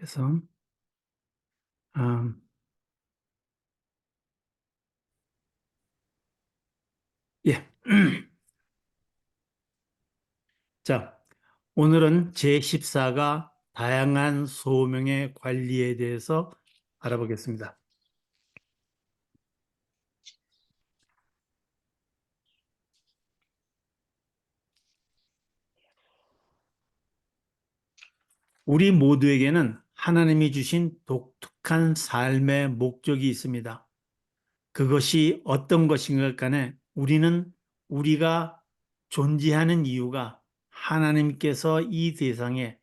해서 음, 예. 자, 오늘은 제14가 다양한 소명의 관리에 대해서 알아보겠습니다. 우리 모두에게는 하나님이 주신 독특한 삶의 목적이 있습니다. 그것이 어떤 것인가 간에 우리가 존재하는 이유가 하나님께서 이 세상에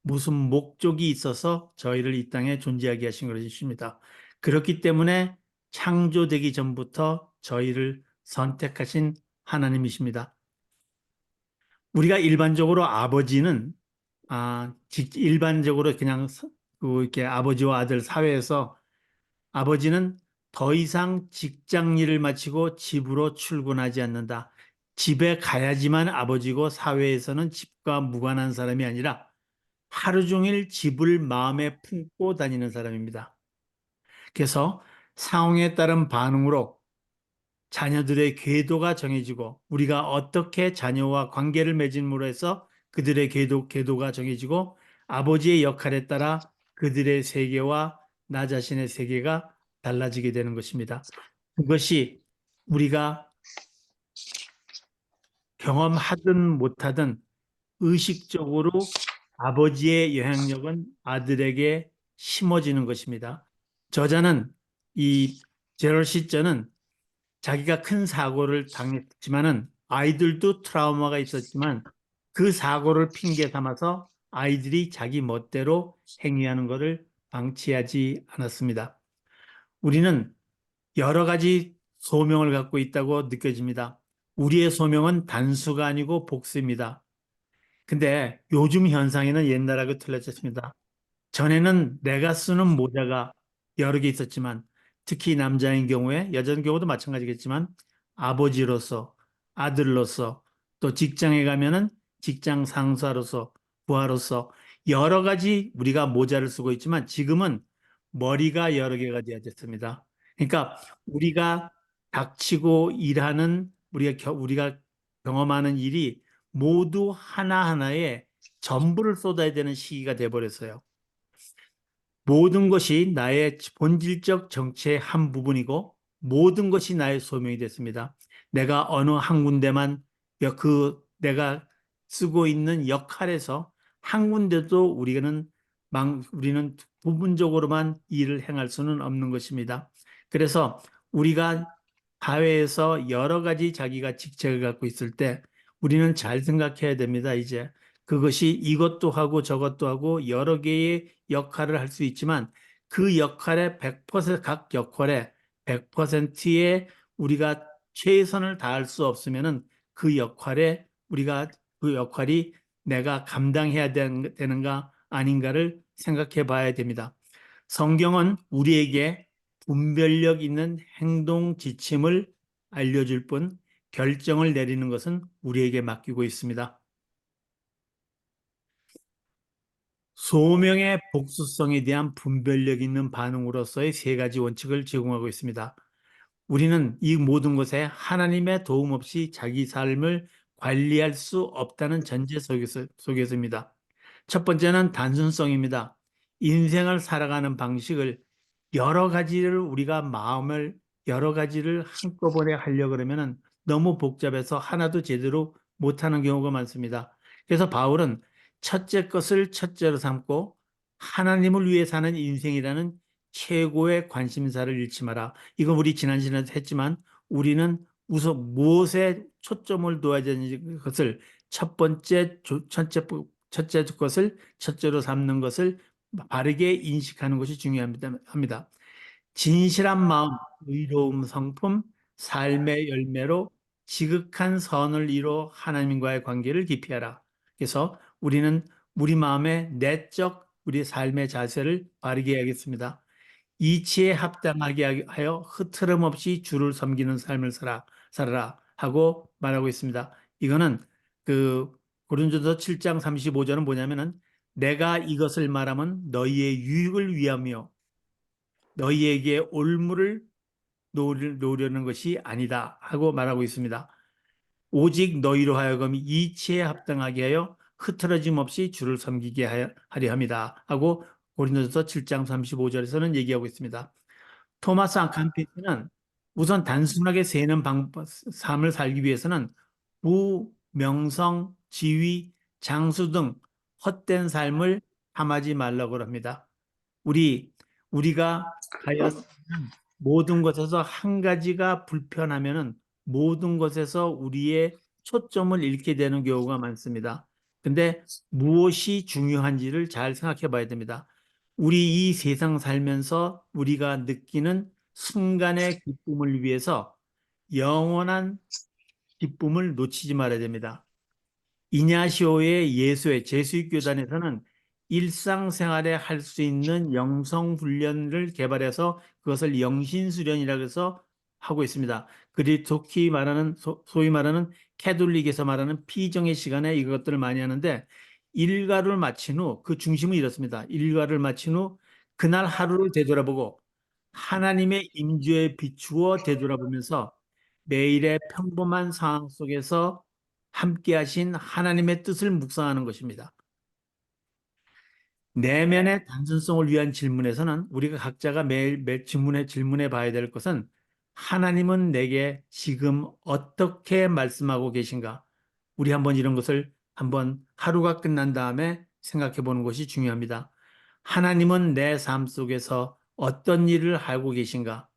무슨 목적이 있어서 저희를 이 땅에 존재하게 하신 것입니다. 그렇기 때문에 창조되기 전부터 저희를 선택하신 하나님이십니다. 우리가 일반적으로 아버지는 일반적으로 그냥 이렇게 아버지와 아들 사회에서 아버지는 더 이상 직장 일을 마치고 집으로 출근하지 않는다. 집에 가야지만 아버지고 사회에서는 집과 무관한 사람이 아니라 하루 종일 집을 마음에 품고 다니는 사람입니다. 그래서 상황에 따른 반응으로 자녀들의 궤도가 정해지고 우리가 어떻게 자녀와 관계를 맺음으로 해서 그들의 궤도가 정해지고 아버지의 역할에 따라 그들의 세계와 나 자신의 세계가 달라지게 되는 것입니다. 그것이 우리가 경험하든 못하든 의식적으로 아버지의 영향력은 아들에게 심어지는 것입니다. 저자는 이 제럴 시저는 자기가 큰 사고를 당했지만은 아이들도 트라우마가 있었지만 그 사고를 핑계 삼아서 아이들이 자기 멋대로 행위하는 것을 방치하지 않았습니다. 우리는 여러 가지 소명을 갖고 있다고 느껴집니다. 우리의 소명은 단수가 아니고 복수입니다. 근데 요즘 현상에는 옛날하고 틀려졌습니다. 전에는 내가 쓰는 모자가 여러 개 있었지만 특히 남자인 경우에 여자인 경우도 마찬가지겠지만 아버지로서 아들로서 또 직장에 가면은 직장 상사로서 부하로서 여러 가지 우리가 모자를 쓰고 있지만 지금은 머리가 여러 개가 되어졌습니다. 그러니까 우리가 닥치고 일하는 우리가 경험하는 일이 모두 하나하나에 전부를 쏟아야 되는 시기가 돼버렸어요. 모든 것이 나의 본질적 정체의 한 부분이고 모든 것이 나의 소명이 됐습니다. 내가 어느 한 군데만 내가 쓰고 있는 역할에서 한 군데도 우리는 부분적으로만 일을 행할 수는 없는 것입니다. 그래서 우리가 사회에서 여러 가지 자기가 직책을 갖고 있을 때 우리는 잘 생각해야 됩니다. 이제 그것이 이것도 하고 저것도 하고 여러 개의 역할을 할 수 있지만 그 역할의 100%, 각 역할의 100%의 우리가 최선을 다할 수 없으면은 그 역할이 내가 감당해야 되는가 아닌가를 생각해 봐야 됩니다. 성경은 우리에게 분별력 있는 행동 지침을 알려줄 뿐 결정을 내리는 것은 우리에게 맡기고 있습니다. 소명의 복수성에 대한 분별력 있는 반응으로서의 세 가지 원칙을 제공하고 있습니다. 우리는 이 모든 것에 하나님의 도움 없이 자기 삶을 관리할 수 없다는 전제 속에서입니다. 첫 번째는 단순성입니다. 인생을 살아가는 방식을 여러 가지를 한꺼번에 하려고 그러면은 너무 복잡해서 하나도 제대로 못하는 경우가 많습니다. 그래서 바울은 첫째 것을 첫째로 삼고 하나님을 위해 사는 인생이라는 최고의 관심사를 잃지 마라. 이건 우리 지난 시간에도 했지만 우리는 우선 무엇에 초점을 둬야 되는지 것을 첫째 것을 첫째로 삼는 것을 바르게 인식하는 것이 중요합니다. 진실한 마음, 의로움, 성품, 삶의 열매로 지극한 선을 이뤄 하나님과의 관계를 기피하라. 그래서 우리는 우리 마음의 내적 우리 삶의 자세를 바르게 해야겠습니다. 이치에 합당하게 하여 흐트럼 없이 주를 섬기는 삶을 살아라 하고 말하고 있습니다. 이거는 그 고린도서 7장 35절은 뭐냐면은 내가 이것을 말하면 너희의 유익을 위하며 너희에게 올무를 놓으려는 것이 아니다 하고 말하고 있습니다. 오직 너희로 하여금 이치에 합당하게 하여 흐트러짐 없이 주를 섬기게 하려 합니다 하고 고린도서 7장 35절에서는 얘기하고 있습니다. 토마스 앙캄피스는 우선 단순하게 삶을 살기 위해서는 부, 명성, 지위, 장수 등 헛된 삶을 탐하지 말라고 합니다. 우리가 하여 모든 것에서 한 가지가 불편하면은 모든 것에서 우리의 초점을 잃게 되는 경우가 많습니다. 근데 무엇이 중요한지를 잘 생각해 봐야 됩니다. 우리 이 세상 살면서 우리가 느끼는 순간의 기쁨을 위해서 영원한 기쁨을 놓치지 말아야 됩니다. 이냐시오의 예수회 제수익 교단에서는 일상생활에 할 수 있는 영성 훈련을 개발해서 그것을 영신수련이라고 해서 하고 있습니다. 그리 속히 말하는 소위 말하는 캐톨릭에서 말하는 피정의 시간에 이것들을 많이 하는데 일과를 마친 후 그 중심은 이렇습니다. 일과를 마친 후 그날 하루를 되돌아보고 하나님의 임재에 비추어 되돌아보면서 매일의 평범한 상황 속에서 함께 하신 하나님의 뜻을 묵상하는 것입니다. 내면의 단순성을 위한 질문에서는 우리가 각자가 매일 질문해 봐야 될 것은 하나님은 내게 지금 어떻게 말씀하고 계신가? 우리 한번 이런 것을 한번 하루가 끝난 다음에 생각해 보는 것이 중요합니다. 하나님은 내 삶 속에서 어떤 일을 하고 계신가?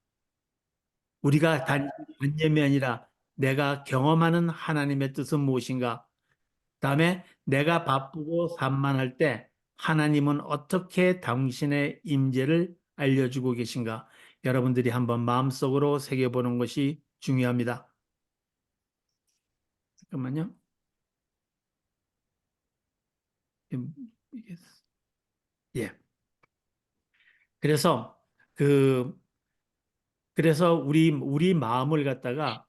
우리가 단념이 아니라 내가 경험하는 하나님의 뜻은 무엇인가? 다음에 내가 바쁘고 산만할 때 하나님은 어떻게 당신의 임재를 알려주고 계신가? 여러분들이 한번 마음속으로 새겨보는 것이 중요합니다. 잠깐만요. 예. 그래서 그 그래서 우리 마음을 갖다가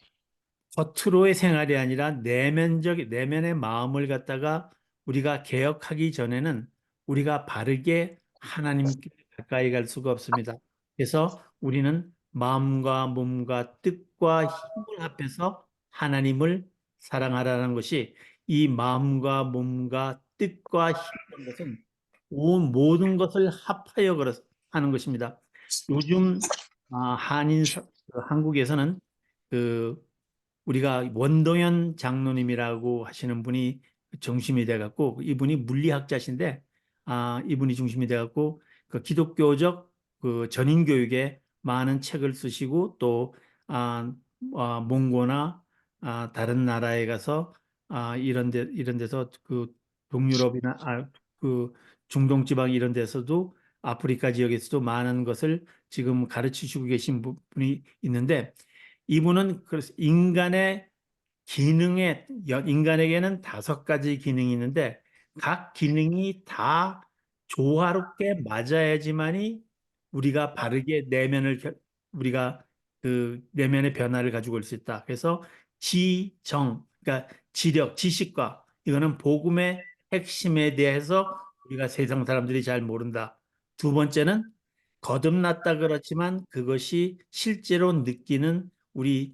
겉으로의 생활이 아니라 내면의 마음을 갖다가 우리가 개혁하기 전에는 우리가 바르게 하나님께 가까이 갈 수가 없습니다. 그래서 우리는 마음과 몸과 뜻과 힘을 합해서 하나님을 사랑하라는 것이 이 마음과 몸과 뜻과 힘이라는 것은 온 모든 것을 합하여 하는 것입니다. 요즘 한국에서는 그 우리가 원동현 장로님이라고 하시는 분이 중심이 돼갖고 이분이 물리학자신데 이분이 중심이 돼갖고 그 기독교적 그 전인 교육에 많은 책을 쓰시고 또 몽고나 다른 나라에 가서 이런 데서 그 동유럽이나 그 중동 지방 이런 데서도 아프리카 지역에서도 많은 것을 지금 가르치시고 계신 분이 있는데 이분은 그래서 인간에게는 5가지 기능이 있는데 각 기능이 다 조화롭게 맞아야지만이 우리가 바르게 우리가 그 내면의 변화를 가지고 올 수 있다. 그래서 그러니까 지력, 지식과 이거는 복음의 핵심에 대해서 우리가 세상 사람들이 잘 모른다. 두 번째는 거듭났다 그렇지만 그것이 실제로 느끼는 우리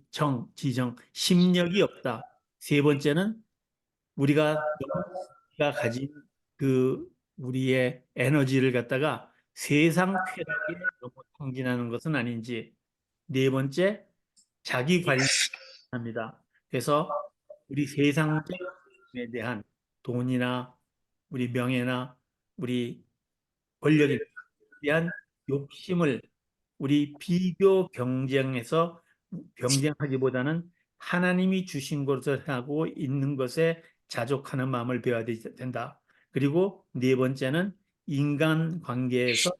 심력이 없다. 세 번째는 우리가 가진 그 우리의 에너지를 갖다가 세상 쾌락에 너무 탕진하는 것은 아닌지. 네 번째, 자기 관리합니다. 그래서 우리 세상에 대한 돈이나 우리 명예나 우리 권력에 대한 욕심을 우리 비교 경쟁하기보다는 하나님이 주신 것을 하고 있는 것에 자족하는 마음을 배워야 된다. 그리고 네 번째는 인간 관계에서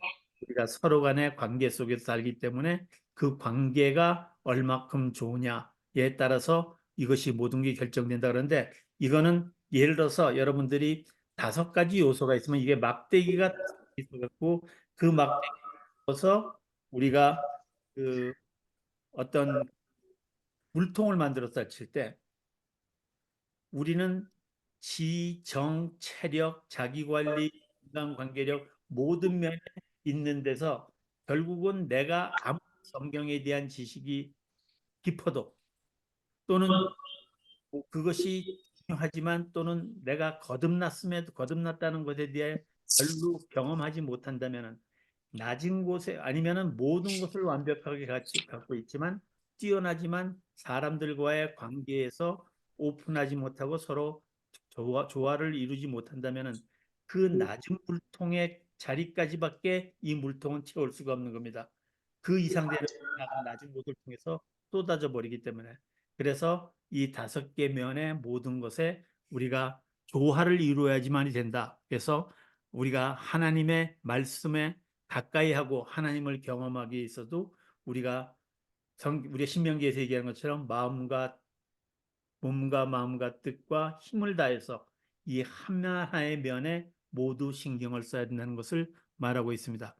우리가 서로 간의 관계 속에서 살기 때문에 그 관계가 얼마큼 좋으냐에 따라서 이것이 모든 게 결정된다 그러는데 이거는 예를 들어서 여러분들이 5가지 요소가 있으면 이게 막대기가 있어갖고 그 막대기에서 우리가 그 어떤 물통을 만들어서 칠 때 우리는 체력, 자기 관리, 인간관계력 모든 면에 있는 데서 결국은 내가 아무 성경에 대한 지식이 깊어도 또는 그것이 중요하지만 또는 내가 거듭났음에도 거듭났다는 것에 대해 별로 경험하지 못한다면은 낮은 곳에 아니면은 모든 것을 완벽하게 갖고 있지만 뛰어나지만 사람들과의 관계에서 오픈하지 못하고 서로 조화를 이루지 못한다면은 그 낮은 물통의 자리까지밖에 이 물통은 채울 수가 없는 겁니다. 그 이상 되면 낮은 곳을 통해서 쏟아져 버리기 때문에 그래서 이 다섯 개 면의 모든 것에 우리가 조화를 이루어야지만이 된다. 그래서 우리가 하나님의 말씀에 가까이 하고 하나님을 경험하기 위해서도 우리가 우리가 신명기에서 얘기하는 것처럼 마음과 몸과 마음과 뜻과 힘을 다해서 이 하나하나의 면에 모두 신경을 써야 된다는 것을 말하고 있습니다.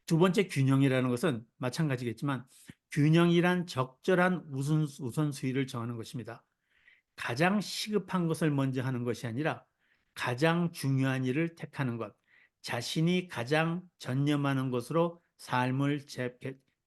두 번째 균형이라는 것은 마찬가지겠지만 균형이란 적절한 우선순위를 정하는 것입니다. 가장 시급한 것을 먼저 하는 것이 아니라 가장 중요한 일을 택하는 것, 자신이 가장 전념하는 것으로 삶을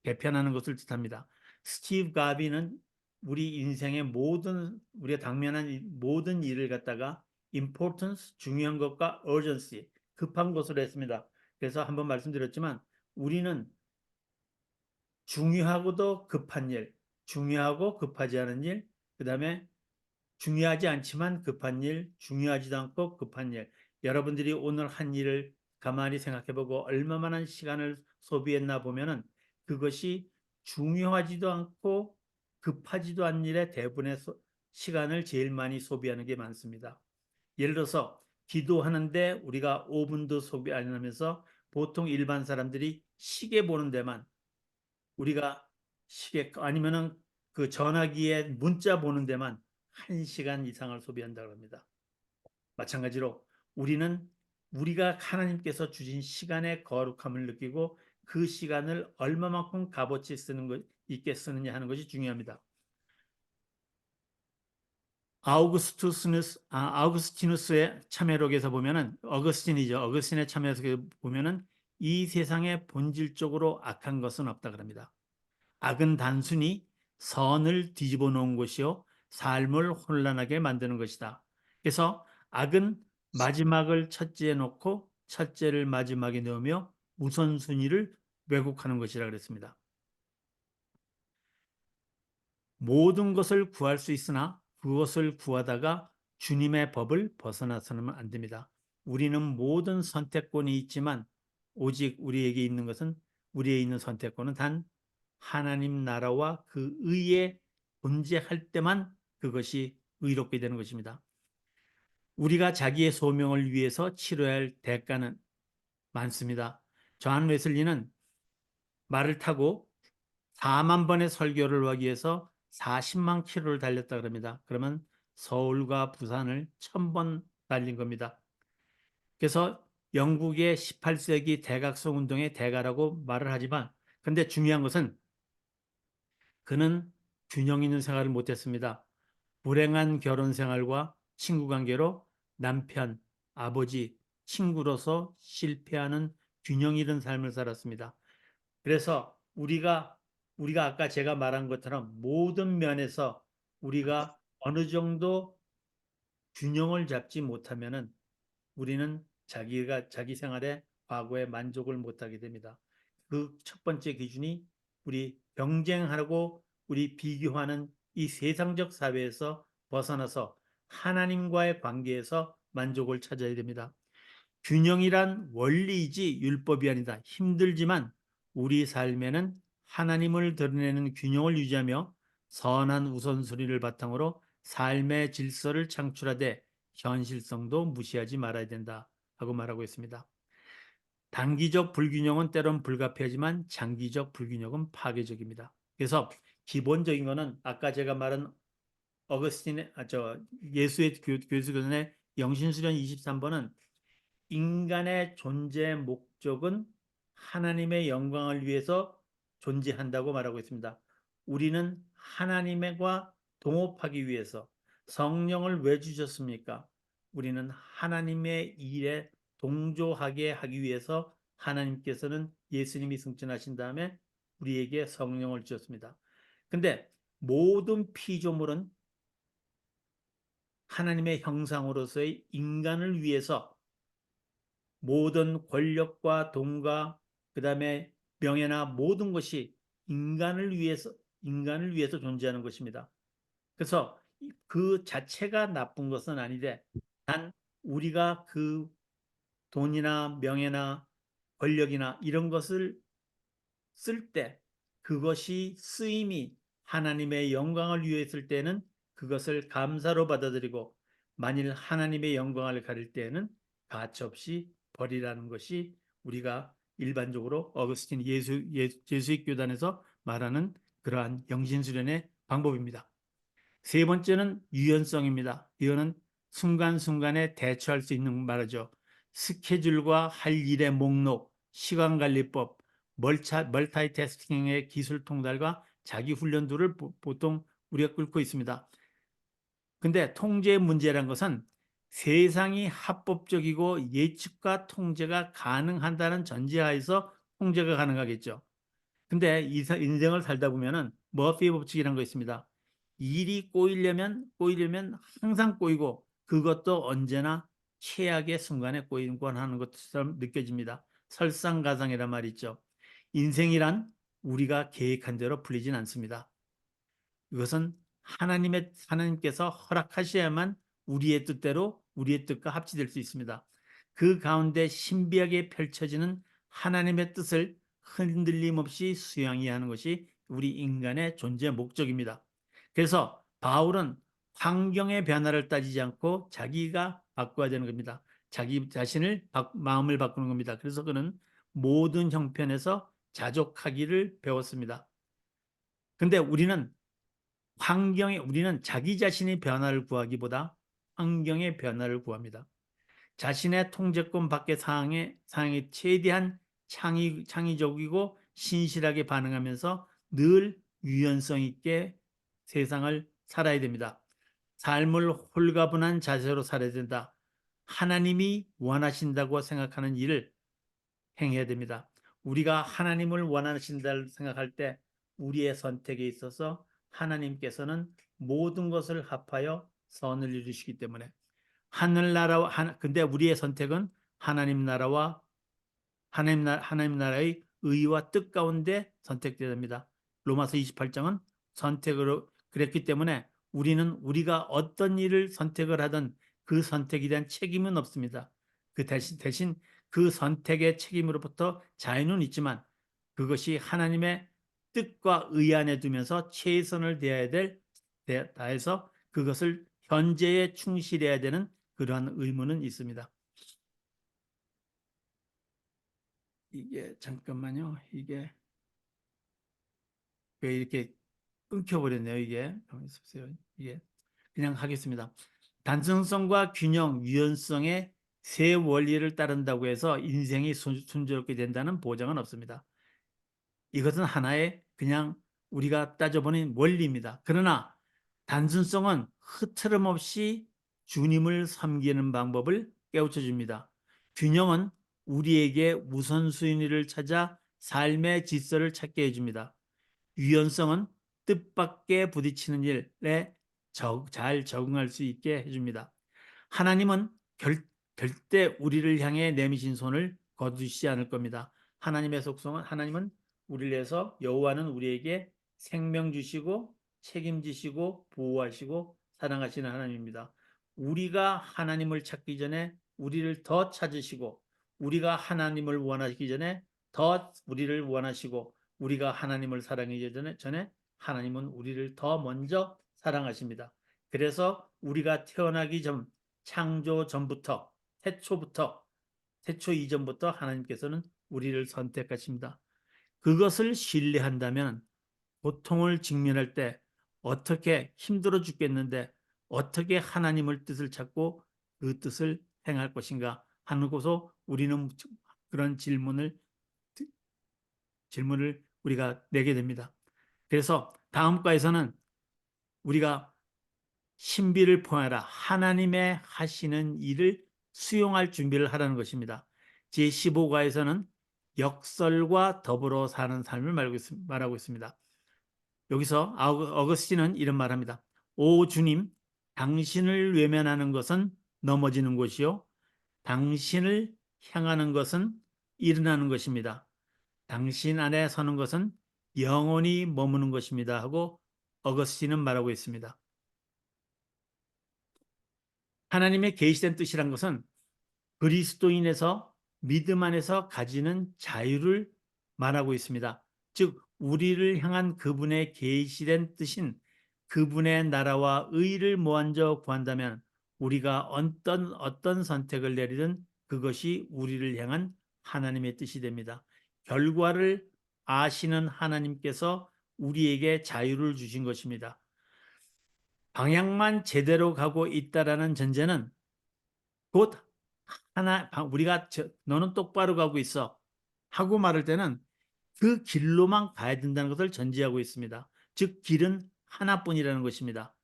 개편하는 것을 뜻합니다. 스티브 가비는 우리 인생의 우리가 당면한 모든 일을 갖다가 importance, 중요한 것과 urgency, 급한 것으로 했습니다. 그래서 한번 말씀드렸지만 우리는 중요하고도 급한 일, 중요하고 급하지 않은 일, 그 다음에 중요하지 않지만 급한 일, 중요하지도 않고 급한 일. 여러분들이 오늘 한 일을 가만히 생각해보고 얼마만한 시간을 소비했나 보면은 그것이 중요하지도 않고 급하지도 않은 일에 대부분의 시간을 제일 많이 소비하는 게 많습니다. 예를 들어서 기도하는데 우리가 5분도 소비 안 하면서 보통 일반 사람들이 시계 보는 데만 우리가 시계 아니면은 그 전화기에 문자 보는 데만 1시간 이상을 소비한다고 합니다. 마찬가지로 우리는 우리가 하나님께서 주신 시간의 거룩함을 느끼고 그 시간을 얼마만큼 값어치 있게 쓰느냐 하는 것이 중요합니다. 아우구스티누스의 참회록에서 보면은 어거스틴이죠. 어거스틴의 참회록에서 보면은 이 세상에 본질적으로 악한 것은 없다 그럽니다. 악은 단순히 선을 뒤집어 놓은 것이요 삶을 혼란하게 만드는 것이다. 그래서 악은 마지막을 첫째에 놓고 첫째를 마지막에 넣으며 우선순위를 왜곡하는 것이라 그랬습니다. 모든 것을 구할 수 있으나 그것을 구하다가 주님의 법을 벗어나서는 안 됩니다. 우리는 모든 선택권이 있지만 오직 우리에 있는 선택권은 단 하나님 나라와 그 의에 존재할 때만 그것이 의롭게 되는 것입니다. 우리가 자기의 소명을 위해서 치러야 할 대가는 많습니다. 존 웨슬리는 말을 타고 4만 번의 설교를 하기 위해서 40만 킬로를 달렸다 그럽니다. 그러면 서울과 부산을 1000번 달린 겁니다. 그래서 영국의 18세기 대각성 운동의 대가라고 말을 하지만 근데 중요한 것은 그는 균형 있는 생활을 못했습니다. 불행한 결혼 생활과 친구 관계로 남편, 아버지, 친구로서 실패하는 균형 잃은 삶을 살았습니다. 그래서 우리가 아까 제가 말한 것처럼 모든 면에서 우리가 어느 정도 균형을 잡지 못하면은 우리는 자기 생활에 과거에 만족을 못하게 됩니다. 그 첫 번째 기준이 우리 경쟁하고 우리 비교하는 이 세상적 사회에서 벗어나서 하나님과의 관계에서 만족을 찾아야 됩니다. 균형이란 원리이지 율법이 아니다. 힘들지만 우리 삶에는 하나님을 드러내는 균형을 유지하며 선한 우선순위를 바탕으로 삶의 질서를 창출하되 현실성도 무시하지 말아야 된다 하고 말하고 있습니다. 단기적 불균형은 때론 불가피하지만 장기적 불균형은 파괴적입니다. 그래서 기본적인 거는 아까 제가 말한 예수의 교수견의 영신수련 23번은 인간의 존재 목적은 하나님의 영광을 위해서 존재한다고 말하고 있습니다. 우리는 하나님과 동업하기 위해서 성령을 왜 주셨습니까? 우리는 하나님의 일에 동조하게 하기 위해서 하나님께서는 예수님이 승천하신 다음에 우리에게 성령을 주셨습니다. 근데 모든 피조물은 하나님의 형상으로서의 인간을 위해서 모든 권력과 돈과 그다음에 명예나 모든 것이 인간을 위해서 존재하는 것입니다. 그래서 그 자체가 나쁜 것은 아닌데 단 우리가 그 돈이나 명예나 권력이나 이런 것을 쓸 때 그것이 쓰임이 하나님의 영광을 위해 쓸 때는 그것을 감사로 받아들이고 만일 하나님의 영광을 가릴 때에는 가차없이 버리라는 것이 우리가 일반적으로 어거스틴 예수익 교단에서 말하는 그러한 영신수련의 방법입니다. 세 번째는 유연성입니다. 이거는 순간순간에 대처할 수 있는 말이죠. 스케줄과 할 일의 목록, 시간관리법, 멀타이태스킹의 기술 통달과 자기 훈련들을 보통 우리가 끓고 있습니다. 근데 통제의 문제란 것은 세상이 합법적이고 예측과 통제가 가능한다는 전제하에서 통제가 가능하겠죠. 근데 인생을 살다 보면은 머피의 법칙이라는 거 있습니다. 일이 꼬이려면 항상 꼬이고 그것도 언제나 최악의 순간에 꼬이곤 하는 것처럼 느껴집니다. 설상가상이란 말이 있죠. 인생이란 우리가 계획한 대로 풀리진 않습니다. 이것은 하나님께서 허락하셔야만 우리의 뜻대로 우리의 뜻과 합치될 수 있습니다. 그 가운데 신비하게 펼쳐지는 하나님의 뜻을 흔들림 없이 수양해야 하는 것이 우리 인간의 존재 목적입니다. 그래서 바울은 환경의 변화를 따지지 않고 자기가 바꿔야 되는 겁니다. 자기 자신을 마음을 바꾸는 겁니다. 그래서 그는 모든 형편에서 자족하기를 배웠습니다. 근데 우리는 자기 자신의 변화를 구하기보다 환경의 변화를 구합니다. 자신의 통제권 밖의 상황에 최대한 창의적이고 신실하게 반응하면서 늘 유연성 있게 세상을 살아야 됩니다. 삶을 홀가분한 자세로 살아야 된다. 하나님이 원하신다고 생각하는 일을 행해야 됩니다. 우리가 하나님을 원하신다고 생각할 때 우리의 선택에 있어서 하나님께서는 모든 것을 합하여 선을 이루시기 때문에 근데 우리의 선택은 하나님 나라의 의와 뜻 가운데 선택되어야 됩니다. 로마서 28장은 선택으로 그랬기 때문에 우리가 어떤 일을 선택을 하든 그 선택에 대한 책임은 없습니다. 그 대신 그 선택의 책임으로부터 자유는 있지만 그것이 하나님의 뜻과 의 안에 두면서 최선을 다해서 그것을 현재에 충실해야 되는 그러한 의무는 있습니다. 이게 잠깐만요. 이게 왜 이렇게 끊겨버렸네요. 이게 이게 그냥 하겠습니다. 단순성과 균형, 유연성의 세 원리를 따른다고 해서 인생이 순조롭게 된다는 보장은 없습니다. 이것은 하나의 그냥 우리가 따져보는 원리입니다. 그러나 단순성은 흐트름 없이 주님을 섬기는 방법을 깨우쳐 줍니다. 균형은 우리에게 우선순위를 찾아 삶의 질서를 찾게 해줍니다. 유연성은 뜻밖의 부딪히는 일에 잘 적응할 수 있게 해줍니다. 하나님은 절대 우리를 향해 내미신 손을 거두시지 않을 겁니다. 하나님은 우리를 위해서 여호와는 우리에게 생명 주시고 책임지시고 보호하시고 사랑하시는 하나님입니다. 우리가 하나님을 찾기 전에 우리를 더 찾으시고 우리가 하나님을 원하기 전에 더 우리를 원하시고 우리가 하나님을 사랑하기 전에 하나님은 우리를 더 먼저 사랑하십니다. 그래서 우리가 태어나기 전 창조 전부터 태초 이전부터 하나님께서는 우리를 선택하십니다. 그것을 신뢰한다면 고통을 직면할 때 어떻게 힘들어 죽겠는데 어떻게 하나님을 뜻을 찾고 그 뜻을 행할 것인가 하는 것으로 우리는 그런 질문을 우리가 내게 됩니다. 그래서 다음 과에서는 우리가 신비를 포함하라. 하나님의 하시는 일을 수용할 준비를 하라는 것입니다. 제15과에서는 역설과 더불어 사는 삶을 말하고 있습니다. 여기서 어거스틴은 이런 말합니다. 오 주님, 당신을 외면하는 것은 넘어지는 것이요. 당신을 향하는 것은 일어나는 것입니다. 당신 안에 서는 것은 영원히 머무는 것입니다. 하고 어거스틴은 말하고 있습니다. 하나님의 계시된 뜻이란 것은 그리스도인에서 믿음 안에서 가지는 자유를 말하고 있습니다. 즉 우리를 향한 그분의 계시된 뜻인 그분의 나라와 의를 먼저 구한다면 우리가 어떤 선택을 내리든 그것이 우리를 향한 하나님의 뜻이 됩니다. 결과를 아시는 하나님께서 우리에게 자유를 주신 것입니다. 방향만 제대로 가고 있다라는 전제는 곧 우리가 너는 똑바로 가고 있어 하고 말할 때는 그 길로만 가야 된다는 것을 전제하고 있습니다. 즉 길은 하나뿐이라는 것입니다.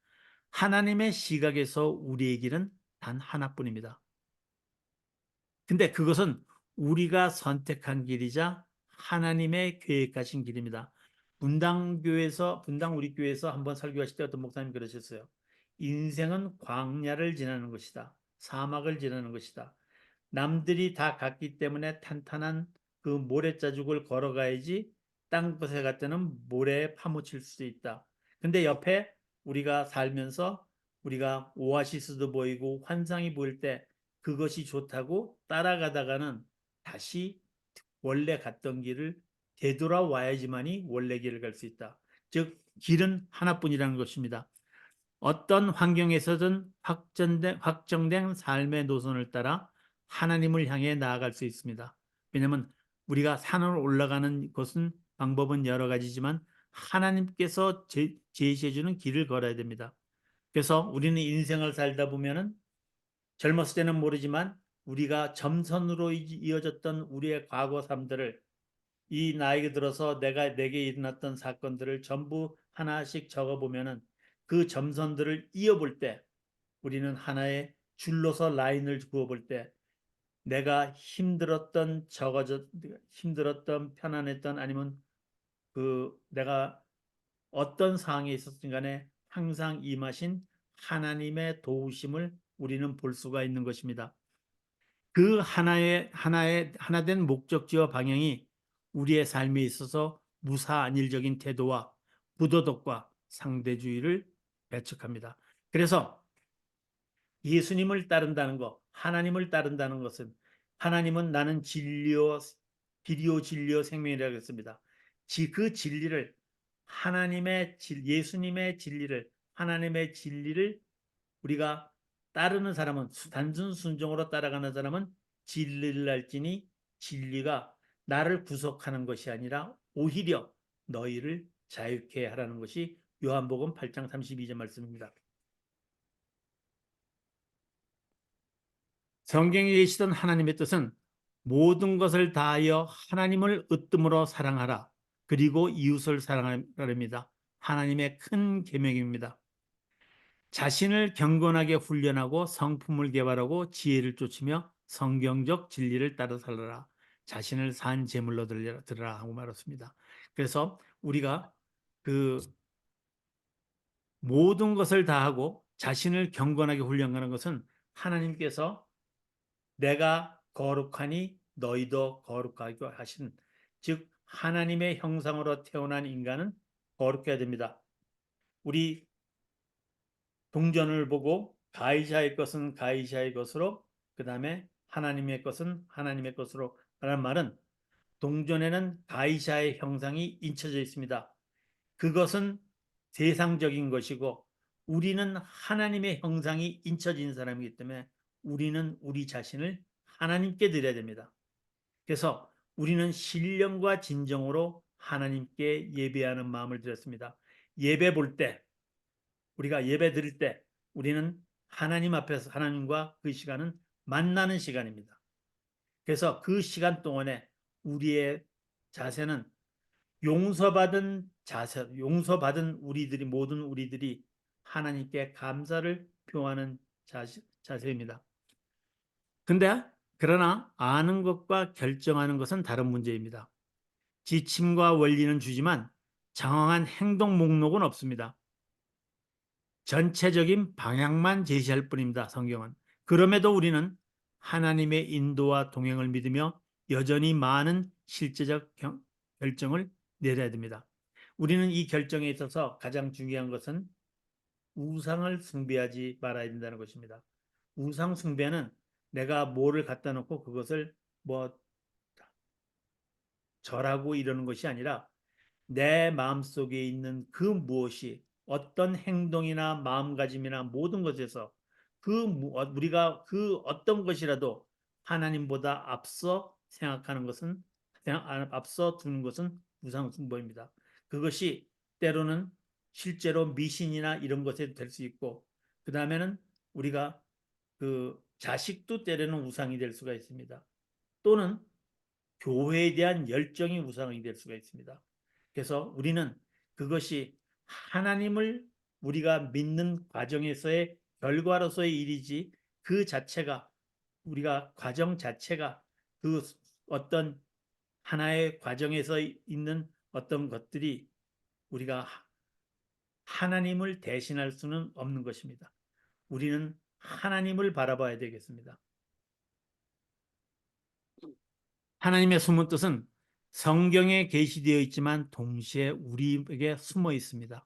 하나님의 시각에서 우리의 길은 단 하나뿐입니다. 근데 그것은 우리가 선택한 길이자 하나님의 계획하신 길입니다. 분당 우리 교회에서 한번 설교하실 때 어떤 목사님 그러셨어요. 인생은 광야를 지나는 것이다. 사막을 지나는 것이다. 남들이 다 갔기 때문에 탄탄한 그 모래자죽을 걸어가야지 땅끝에 갈 때는 모래에 파묻힐 수도 있다. 근데 옆에 우리가 살면서 우리가 오아시스도 보이고 환상이 보일 때 그것이 좋다고 따라가다가는 다시 원래 갔던 길을 되돌아와야지만이 원래 길을 갈 수 있다. 즉 길은 하나뿐이라는 것입니다. 어떤 환경에서든 확정된 삶의 노선을 따라 하나님을 향해 나아갈 수 있습니다. 왜냐하면 우리가 산을 올라가는 것은 방법은 여러 가지지만 하나님께서 제시해 주는 길을 걸어야 됩니다. 그래서 우리는 인생을 살다 보면은 젊었을 때는 모르지만 우리가 점선으로 이어졌던 우리의 과거 삶들을 이 나이가 들어서 내게 일어났던 사건들을 전부 하나씩 적어 보면은 그 점선들을 이어볼 때 우리는 하나의 줄로서 라인을 그어볼 때 내가 힘들었던 편안했던 아니면 그 내가 어떤 상황에 있었든 간에 항상 임하신 하나님의 도우심을 우리는 볼 수가 있는 것입니다. 그 하나된 목적지와 방향이 우리의 삶에 있어서 무사안일적인 태도와 부도덕과 상대주의를 배척합니다. 그래서 예수님을 따른다는 것, 하나님을 따른다는 것은 하나님은 나는 길이요 진리요 생명이라고 했습니다. 그 진리를 예수님의 진리를 하나님의 진리를 우리가 따르는 사람은 단순 순종으로 따라가는 사람은 진리를 알지니 진리가 나를 구속하는 것이 아니라 오히려 너희를 자유케 하라는 것이 요한복음 8장 32절 말씀입니다. 성경에 계시던 하나님의 뜻은 모든 것을 다하여 하나님을 으뜸으로 사랑하라. 그리고 이웃을 사랑하라입니다. 하나님의 큰 계명입니다. 자신을 경건하게 훈련하고 성품을 개발하고 지혜를 쫓으며 성경적 진리를 따라 살아라. 자신을 산 제물로 드리라 하고 말했습니다. 그래서 우리가 그 모든 것을 다하고 자신을 경건하게 훈련하는 것은 하나님께서 내가 거룩하니 너희도 거룩하게 하신 즉 하나님의 형상으로 태어난 인간은 거룩해야 됩니다. 우리 동전을 보고 가이샤의 것은 가이샤의 것으로 그 다음에 하나님의 것은 하나님의 것으로 라는 말은 동전에는 가이샤의 형상이 인쳐져 있습니다. 그것은 세상적인 것이고 우리는 하나님의 형상이 인쳐진 사람이기 때문에 우리는 우리 자신을 하나님께 드려야 됩니다. 그래서 우리는 신령과 진정으로 하나님께 예배하는 마음을 드렸습니다. 예배 볼 때, 우리가 예배 드릴 때 우리는 하나님 앞에서 하나님과 그 시간은 만나는 시간입니다. 그래서 그 시간 동안에 우리의 자세는 용서받은 우리들이 모든 우리들이 하나님께 감사를 표하는 자세입니다. 근데 그러나 아는 것과 결정하는 것은 다른 문제입니다. 지침과 원리는 주지만 장황한 행동 목록은 없습니다. 전체적인 방향만 제시할 뿐입니다. 성경은. 그럼에도 우리는 하나님의 인도와 동행을 믿으며 여전히 많은 실제적 결정을 내려야 됩니다. 우리는 이 결정에 있어서 가장 중요한 것은 우상을 숭배하지 말아야 된다는 것입니다. 우상 숭배는 내가 뭐를 갖다 놓고 그것을 뭐 절하고 이러는 것이 아니라 내 마음속에 있는 그 무엇이 어떤 행동이나 마음가짐이나 모든 것에서 우리가 그 어떤 것이라도 하나님보다 앞서 생각하는 것은 앞서 두는 것은 우상숭배입니다. 그것이 때로는 실제로 미신이나 이런 것에 될 수 있고 그 다음에는 우리가 그 자식도 때로는 우상이 될 수가 있습니다. 또는 교회에 대한 열정이 우상이 될 수가 있습니다. 그래서 우리는 그것이 하나님을 우리가 믿는 과정에서의 결과로서의 일이지 그 자체가 우리가 과정 자체가 그 어떤 하나의 과정에서 있는 어떤 것들이 우리가 하나님을 대신할 수는 없는 것입니다. 우리는 하나님을 바라봐야 되겠습니다. 하나님의 숨은 뜻은 성경에 계시되어 있지만 동시에 우리에게 숨어 있습니다.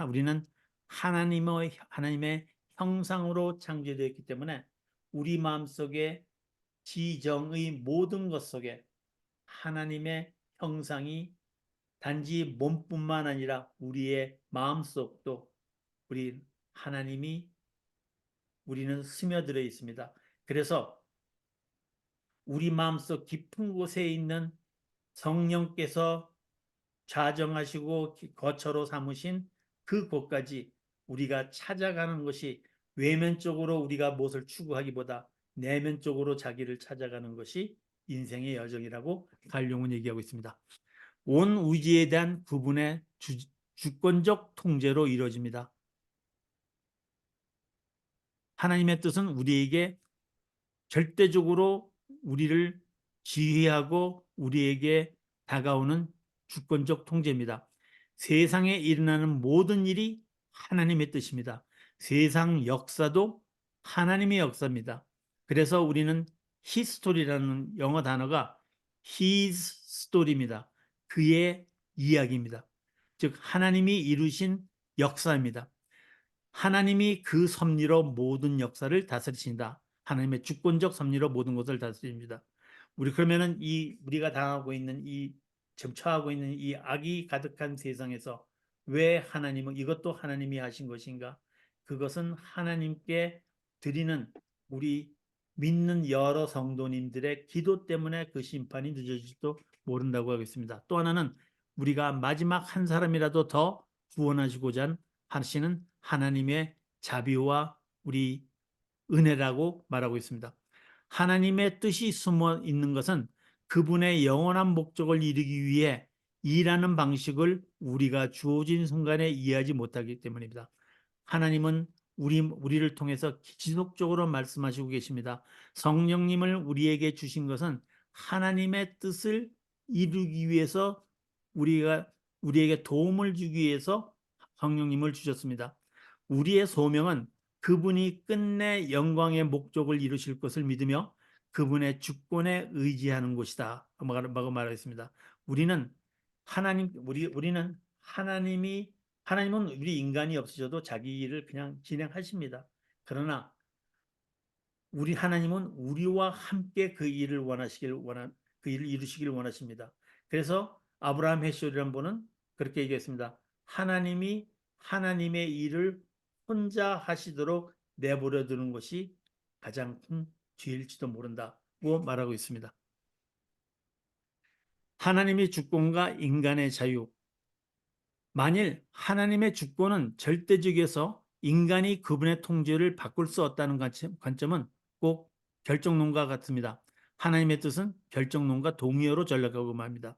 우리는 하나님의 형상으로 창조되었기 때문에 우리 마음속에 지정의 모든 것 속에 하나님의 형상이 단지 몸뿐만 아니라 우리의 마음속도 우리 하나님이 우리는 스며들어 있습니다. 그래서 우리 마음속 깊은 곳에 있는 성령께서 좌정하시고 거처로 삼으신 그 곳까지 우리가 찾아가는 것이 외면적으로 우리가 무엇을 추구하기보다 내면적으로 자기를 찾아가는 것이 인생의 여정이라고 갈룡은 얘기하고 있습니다. 온 우주에 대한 그분의 주권적 통제로 이루어집니다. 하나님의 뜻은 우리에게 절대적으로 우리를 지휘하고 우리에게 다가오는 주권적 통제입니다. 세상에 일어나는 모든 일이 하나님의 뜻입니다. 세상 역사도 하나님의 역사입니다. 그래서 우리는 히스토리라는 영어 단어가 his story입니다. 그의 이야기입니다. 즉 하나님이 이루신 역사입니다. 하나님이 그 섭리로 모든 역사를 다스리신다. 하나님의 주권적 섭리로 모든 것을 다스립니다. 그러면은 우리가 당하고 있는 지금 처하고 있는 이 악이 가득한 세상에서 왜 하나님은 이것도 하나님이 하신 것인가? 그것은 하나님께 드리는 우리 믿는 여러 성도님들의 기도 때문에 그 심판이 늦어질지도 모른다고 하겠습니다. 또 하나는 우리가 마지막 한 사람이라도 더 구원하시고자 하시는 하나님의 자비와 우리 은혜라고 말하고 있습니다. 하나님의 뜻이 숨어 있는 것은 그분의 영원한 목적을 이루기 위해 일하는 방식을 우리가 주어진 순간에 이해하지 못하기 때문입니다. 하나님은 우리를 통해서 지속적으로 말씀하시고 계십니다. 성령님을 우리에게 주신 것은 하나님의 뜻을 이루기 위해서 우리에게 도움을 주기 위해서 성령님을 주셨습니다. 우리의 소명은 그분이 끝내 영광의 목적을 이루실 것을 믿으며 그분의 주권에 의지하는 것이다. 라고 말하겠습니다. 우리는 하나님은 우리 인간이 없으셔도 자기 일을 그냥 진행하십니다. 그러나 우리 하나님은 우리와 함께 그 일을 그 일을 이루시길 원하십니다. 그래서 아브라함 헤쇼리라는 분은 그렇게 얘기했습니다. 하나님이 하나님의 일을 혼자 하시도록 내버려 두는 것이 가장 큰 죄일지도 모른다고 말하고 있습니다. 하나님의 주권과 인간의 자유. 만일 하나님의 주권은 절대적이어서 인간이 그분의 통제를 바꿀 수 없다는 관점은 꼭 결정론과 같습니다. 하나님의 뜻은 결정론과 동의어로 전락하고 맙니다.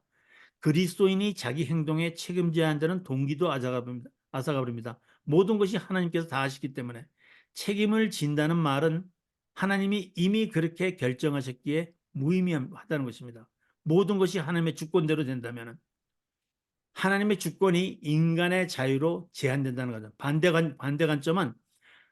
그리스도인이 자기 행동에 책임져야 한다는 동기도 아사가 부릅니다. 모든 것이 하나님께서 다 하시기 때문에 책임을 진다는 말은 하나님이 이미 그렇게 결정하셨기에 무의미하다는 것입니다. 모든 것이 하나님의 주권대로 된다면 하나님의 주권이 인간의 자유로 제한된다는 거죠. 반대 관점은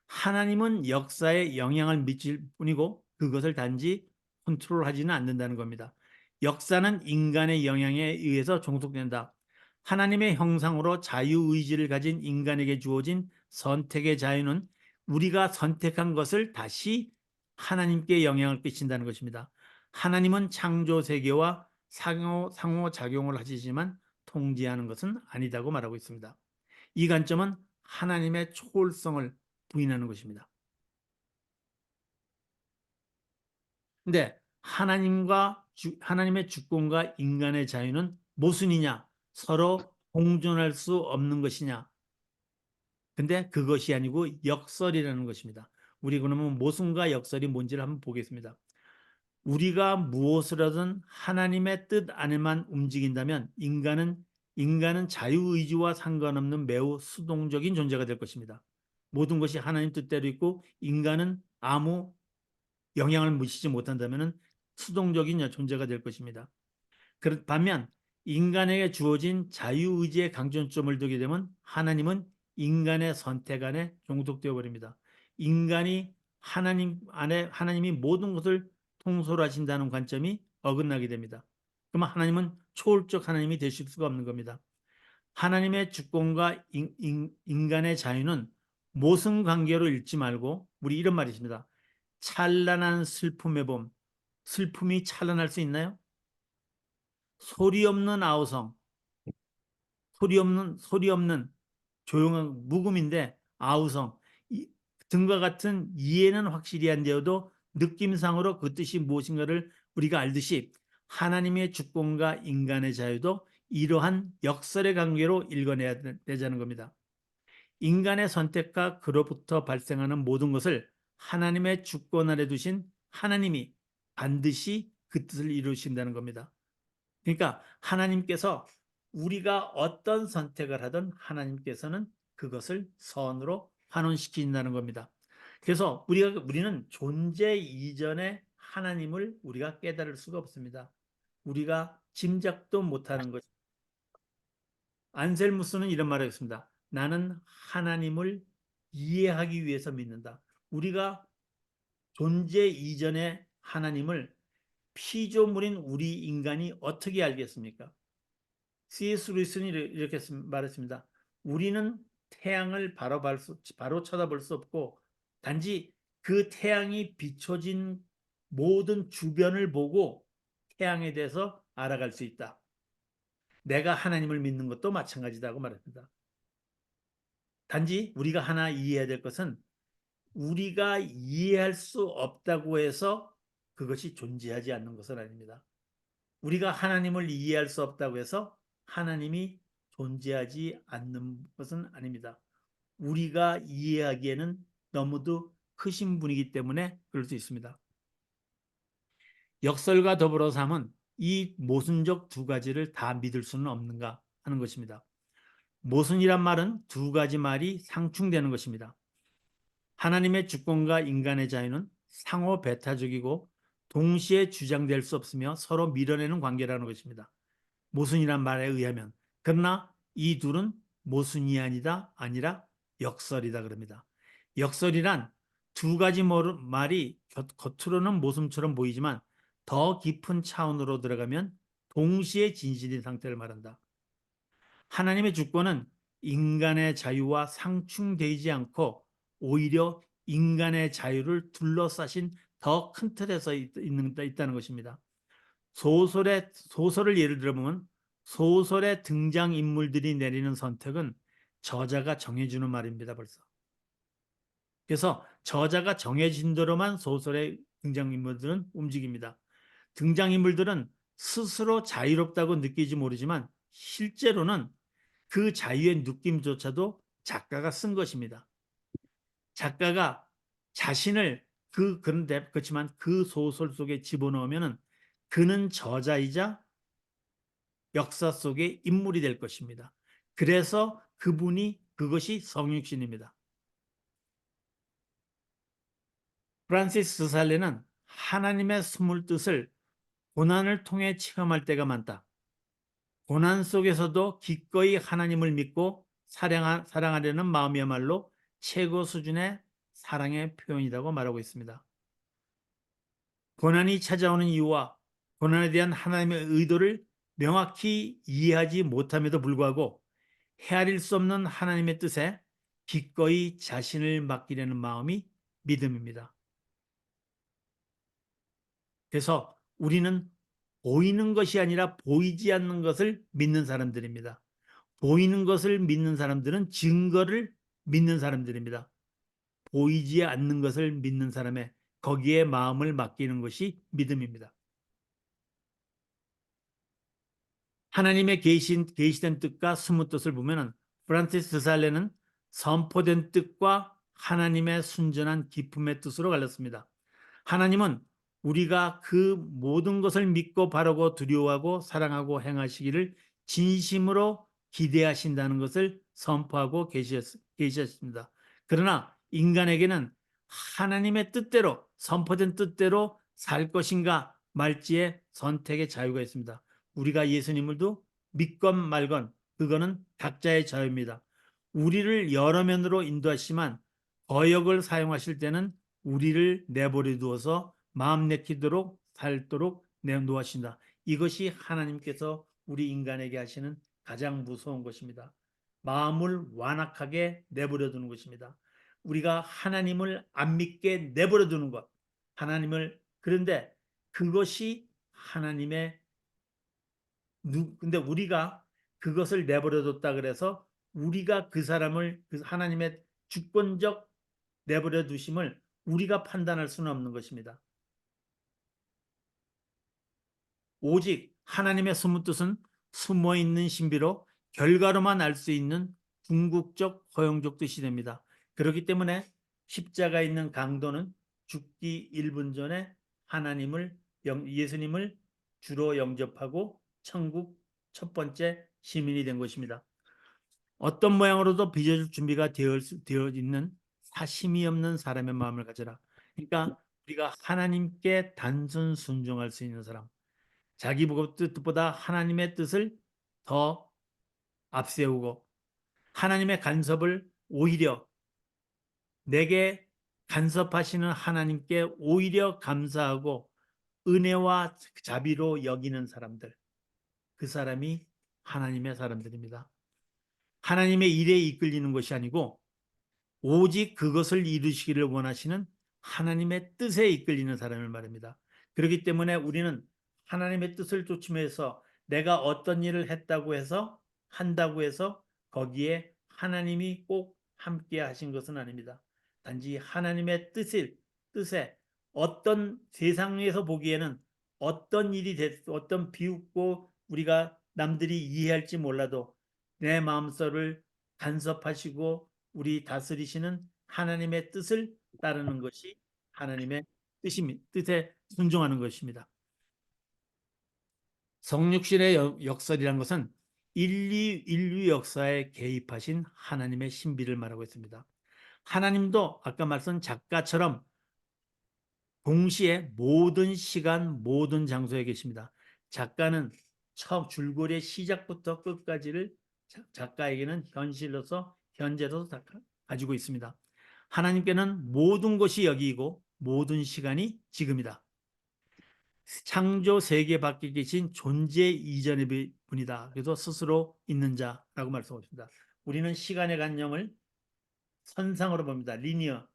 하나님은 역사에 영향을 미칠 뿐이고 그것을 단지 컨트롤하지는 않는다는 겁니다. 역사는 인간의 영향에 의해서 종속된다. 하나님의 형상으로 자유의지를 가진 인간에게 주어진 선택의 자유는 우리가 선택한 것을 다시 하나님께 영향을 끼친다는 것입니다. 하나님은 창조 세계와 상호작용을 하시지만 통제하는 것은 아니다고 말하고 있습니다. 이 관점은 하나님의 초월성을 부인하는 것입니다. 근데 하나님의 주권과 인간의 자유는 모순이냐? 서로 공존할 수 없는 것이냐? 근데 그것이 아니고 역설이라는 것입니다. 우리 그러면 모순과 역설이 뭔지를 한번 보겠습니다. 우리가 무엇을 하든 하나님의 뜻 안에만 움직인다면 인간은 자유의지와 상관없는 매우 수동적인 존재가 될 것입니다. 모든 것이 하나님 뜻대로 있고 인간은 아무 영향을 미치지 못한다면 수동적인 존재가 될 것입니다. 반면 인간에게 주어진 자유의지의 강점점을 두게 되면 하나님은 인간의 선택 안에 종속되어 버립니다. 인간이 하나님이 모든 것을 통솔하신다는 관점이 어긋나게 됩니다. 그러면 하나님은 초월적 하나님이 되실 수가 없는 겁니다. 하나님의 주권과 인간의 자유는 모순 관계로 읽지 말고 우리 이런 말이 있습니다. 찬란한 슬픔의 봄. 슬픔이 찬란할 수 있나요? 소리 없는 아우성, 소리 없는 조용한 묵음인데 아우성 등과 같은 이해는 확실히 안 되어도 느낌상으로 그 뜻이 무엇인가를 우리가 알듯이 하나님의 주권과 인간의 자유도 이러한 역설의 관계로 읽어내야 되자는 겁니다. 인간의 선택과 그로부터 발생하는 모든 것을 하나님의 주권 아래 두신 하나님이 반드시 그 뜻을 이루신다는 겁니다. 그러니까 하나님께서 우리가 어떤 선택을 하든 하나님께서는 그것을 선으로 환원시킨다는 겁니다. 그래서 우리는 존재 이전에 하나님을 우리가 깨달을 수가 없습니다. 우리가 짐작도 못하는 것. 안셀무스는 이런 말을 했습니다. 나는 하나님을 이해하기 위해서 믿는다. 우리가 존재 이전에 하나님을 피조물인 우리 인간이 어떻게 알겠습니까? C.S. 루이스는 이렇게 말했습니다. 우리는 태양을 바로 쳐다볼 수 없고 단지 그 태양이 비춰진 모든 주변을 보고 태양에 대해서 알아갈 수 있다. 내가 하나님을 믿는 것도 마찬가지다고 말합니다. 단지 우리가 하나 이해해야 될 것은 우리가 이해할 수 없다고 해서 그것이 존재하지 않는 것은 아닙니다. 우리가 하나님을 이해할 수 없다고 해서 하나님이 존재하지 않는 것은 아닙니다. 우리가 이해하기에는 너무도 크신 분이기 때문에 그럴 수 있습니다. 역설과 더불어서 하면 이 모순적 두 가지를 다 믿을 수는 없는가 하는 것입니다. 모순이란 말은 두 가지 말이 상충되는 것입니다. 하나님의 주권과 인간의 자유는 상호 배타적이고 동시에 주장될 수 없으며 서로 밀어내는 관계라는 것입니다. 모순이란 말에 의하면. 그러나 이 둘은 모순이 아니라 역설이다 그럽니다. 역설이란 두 가지 말이 겉으로는 모순처럼 보이지만 더 깊은 차원으로 들어가면 동시에 진실인 상태를 말한다. 하나님의 주권은 인간의 자유와 상충되지 않고 오히려 인간의 자유를 둘러싸신 더 큰 틀에서 있다는 것입니다. 소설을 예를 들어보면 소설의 등장인물들이 내리는 선택은 저자가 정해주는 말입니다, 벌써. 그래서 저자가 정해진 대로만 소설의 등장인물들은 움직입니다. 등장인물들은 스스로 자유롭다고 느끼지 모르지만 실제로는 그 자유의 느낌조차도 작가가 쓴 것입니다. 작가가 자신을 그렇지만 그 소설 속에 집어넣으면 그는 저자이자 역사 속의 인물이 될 것입니다. 그래서 그분이 그것이 성육신입니다. 프란시스 살레는 하나님의 숨을 뜻을 고난을 통해 체험할 때가 많다. 고난 속에서도 기꺼이 하나님을 믿고 사랑하려는 마음이야말로 최고 수준의 사랑의 표현이라고 말하고 있습니다. 고난이 찾아오는 이유와 고난에 대한 하나님의 의도를 명확히 이해하지 못함에도 불구하고 헤아릴 수 없는 하나님의 뜻에 기꺼이 자신을 맡기려는 마음이 믿음입니다. 그래서 우리는 보이는 것이 아니라 보이지 않는 것을 믿는 사람들입니다. 보이는 것을 믿는 사람들은 증거를 믿는 사람들입니다. 보이지 않는 것을 믿는 사람의 거기에 마음을 맡기는 것이 믿음입니다. 하나님의 계시된 뜻과 숨은 뜻을 보면은 프란시스 살레는 선포된 뜻과 하나님의 순전한 기쁨의 뜻으로 갈렸습니다. 하나님은 우리가 그 모든 것을 믿고 바르고 두려워하고 사랑하고 행하시기를 진심으로 기대하신다는 것을 선포하고 계셨습니다. 그러나 인간에게는 하나님의 뜻대로 선포된 뜻대로 살 것인가 말지의 선택의 자유가 있습니다. 우리가 예수님을도 믿건 말건 그거는 각자의 자유입니다. 우리를 여러 면으로 인도하시지만 거역을 사용하실 때는 우리를 내버려 두어서 마음 내키도록 살도록 내놓으신다. 이것이 하나님께서 우리 인간에게 하시는 가장 무서운 것입니다. 마음을 완악하게 내버려 두는 것입니다. 우리가 하나님을 안 믿게 내버려 두는 것. 그런데 그것이 하나님의 근데 우리가 그것을 내버려 뒀다 그래서 우리가 그 사람을 그 하나님의 주권적 내버려 두심을 우리가 판단할 수는 없는 것입니다. 오직 하나님의 숨은 뜻은 숨어 있는 신비로 결과로만 알 수 있는 궁극적 허용적 뜻이 됩니다. 그렇기 때문에 십자가에 있는 강도는 죽기 1분 전에 예수님을 주로 영접하고 천국 첫 번째 시민이 된 것입니다. 어떤 모양으로도 빚어줄 준비가 되어 있는 사심이 없는 사람의 마음을 가져라. 그러니까 우리가 하나님께 단순 순종할 수 있는 사람, 자기 뜻보다 하나님의 뜻을 더 앞세우고 하나님의 간섭을 오히려 내게 간섭하시는 하나님께 오히려 감사하고 은혜와 자비로 여기는 사람들, 그 사람이 하나님의 사람들입니다. 하나님의 일에 이끌리는 것이 아니고 오직 그것을 이루시기를 원하시는 하나님의 뜻에 이끌리는 사람을 말합니다. 그렇기 때문에 우리는 하나님의 뜻을 쫓으면서 내가 어떤 일을 한다고 해서 거기에 하나님이 꼭 함께 하신 것은 아닙니다. 단지 하나님의 뜻에 어떤 세상에서 보기에는 어떤 비웃고 우리가 남들이 이해할지 몰라도 내 마음속을 간섭하시고 우리 다스리시는 하나님의 뜻을 따르는 것이 하나님의 뜻에 순종하는 것입니다. 성육신의 역설이라는 것은 인류 역사에 개입하신 하나님의 신비를 말하고 있습니다. 하나님도 아까 말씀 작가처럼 동시에 모든 시간, 모든 장소에 계십니다. 작가는 줄거리의 시작부터 끝까지를 작가에게는 현재로서 가지고 있습니다. 하나님께는 모든 것이 여기이고 모든 시간이 지금이다. 창조 세계 밖에 계신 존재 이전의 분이다. 그래서 스스로 있는 자라고 말씀하십니다. 우리는 시간의 관념을 선상으로 봅니다. 리니어.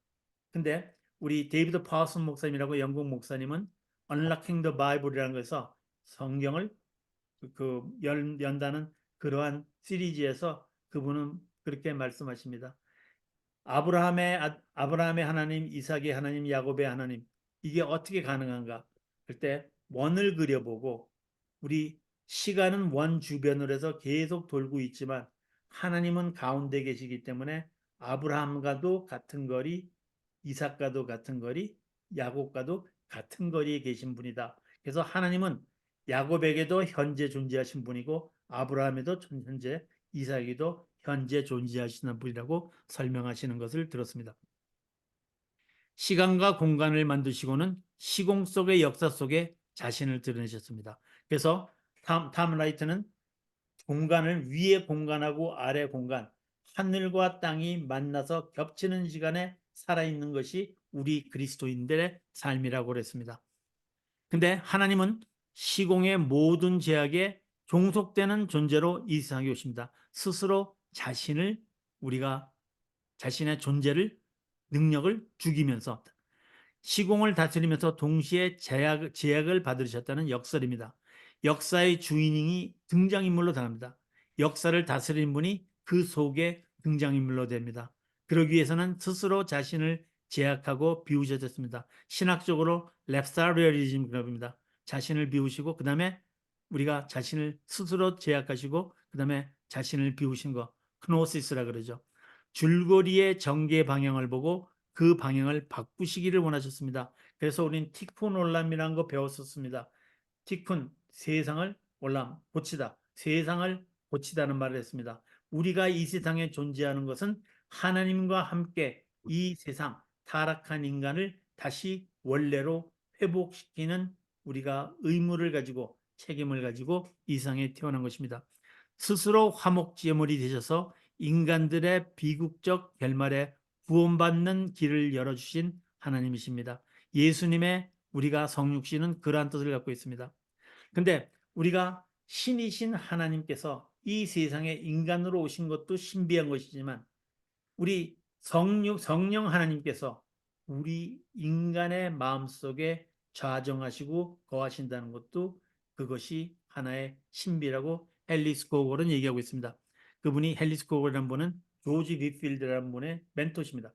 근데 우리 데이비드 파워슨 목사님이라고 영국 목사님은 Unlocking the Bible이라는 것에서 성경을 연다는 그러한 시리즈에서 그분은 그렇게 말씀하십니다. 아브라함의 하나님, 이삭의 하나님, 야곱의 하나님, 이게 어떻게 가능한가? 그때 원을 그려보고 우리 시간은 원 주변으로 해서 계속 돌고 있지만 하나님은 가운데 계시기 때문에 아브라함과도 같은 거리, 이삭과도 같은 거리, 야곱과도 같은 거리에 계신 분이다. 그래서 하나님은 야곱에게도 현재 존재하신 분이고 아브라함에도 현재, 이삭에게도 현재 존재하시는 분이라고 설명하시는 것을 들었습니다. 시간과 공간을 만드시고는 시공 속의 역사 속에 자신을 드러내셨습니다. 그래서 탐 라이트는 공간을 위의 공간하고 아래 공간, 하늘과 땅이 만나서 겹치는 시간에 살아있는 것이 우리 그리스도인들의 삶이라고 그랬습니다. 근데 하나님은 시공의 모든 제약에 종속되는 존재로 이 세상에 오십니다. 스스로 우리가 자신의 존재를 능력을 죽이면서 시공을 다스리면서 동시에 제약을 받으셨다는 역설입니다. 역사의 주인이 등장인물로 나옵니다. 역사를 다스리는 분이 그 속에 등장인물로 됩니다. 그러기 위해서는 스스로 자신을 제약하고 비우셨습니다. 신학적으로 랩사리얼리즘입니다. 자신을 비우시고 그 다음에 우리가 자신을 스스로 제약하시고 그 다음에 자신을 비우신 거 크노시스라 그러죠. 줄거리의 전개 방향을 보고 그 방향을 바꾸시기를 원하셨습니다. 그래서 우리는 티쿤 올람이라는 거 배웠었습니다. 티쿤, 세상을 올람, 고치다. 세상을 고치다는 말을 했습니다. 우리가 이 세상에 존재하는 것은 하나님과 함께 이 세상, 타락한 인간을 다시 원래로 회복시키는 우리가 의무를 가지고 책임을 가지고 이 세상에 태어난 것입니다. 스스로 화목제물이 되셔서 인간들의 비극적 결말에 구원받는 길을 열어주신 하나님이십니다. 예수님의 우리가 성육신은 그러한 뜻을 갖고 있습니다. 근데 우리가 신이신 하나님께서 이 세상에 인간으로 오신 것도 신비한 것이지만 우리 성령 하나님께서 우리 인간의 마음속에 좌정하시고 거하신다는 것도 그것이 하나의 신비라고 앨리스 코걸은 얘기하고 있습니다. 그분이 앨리스 코걸이라는 분은 조지 윗필드라는 분의 멘토십니다.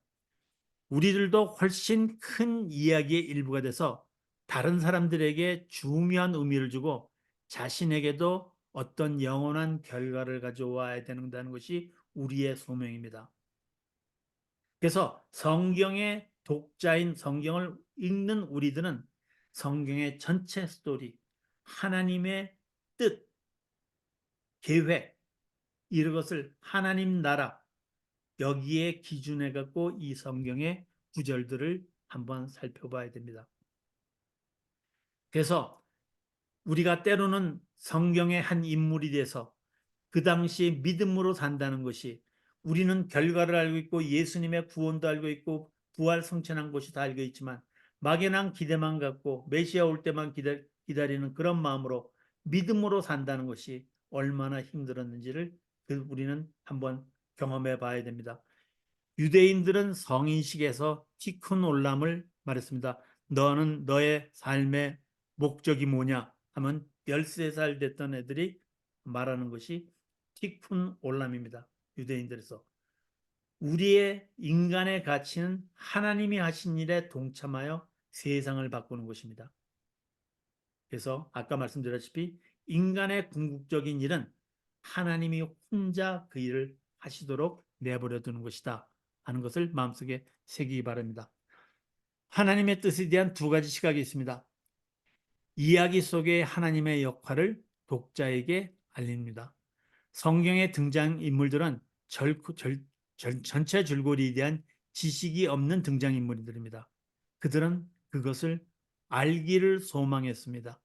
우리들도 훨씬 큰 이야기의 일부가 돼서 다른 사람들에게 중요한 의미를 주고 자신에게도 어떤 영원한 결과를 가져와야 된다는 것이 우리의 소명입니다. 그래서 성경의 독자인 성경을 읽는 우리들은 성경의 전체 스토리, 하나님의 뜻, 계획, 이런 것을 하나님 나라, 여기에 기준해 갖고 이 성경의 구절들을 한번 살펴봐야 됩니다. 그래서 우리가 때로는 성경의 한 인물이 돼서 그 당시 믿음으로 산다는 것이 우리는 결과를 알고 있고 예수님의 구원도 알고 있고 부활 성천한 것이 다 알고 있지만 막연한 기대만 갖고 메시아 올 때만 기다리는 그런 마음으로 믿음으로 산다는 것이 얼마나 힘들었는지를 우리는 한번 경험해 봐야 됩니다. 유대인들은 성인식에서 티쿤 올람을 말했습니다. 너는 너의 삶의 목적이 뭐냐 하면 13살 됐던 애들이 말하는 것이 티쿤 올람입니다. 유대인들에서. 우리의 인간의 가치는 하나님이 하신 일에 동참하여 세상을 바꾸는 것입니다. 그래서 아까 말씀드렸다시피 인간의 궁극적인 일은 하나님이 혼자 그 일을 하시도록 내버려 두는 것이다 하는 것을 마음속에 새기기 바랍니다. 하나님의 뜻에 대한 두 가지 시각이 있습니다. 이야기 속의 하나님의 역할을 독자에게 알립니다. 성경의 등장인물들은 전체 줄거리에 대한 지식이 없는 등장인물들입니다. 그들은 그것을 알기를 소망했습니다.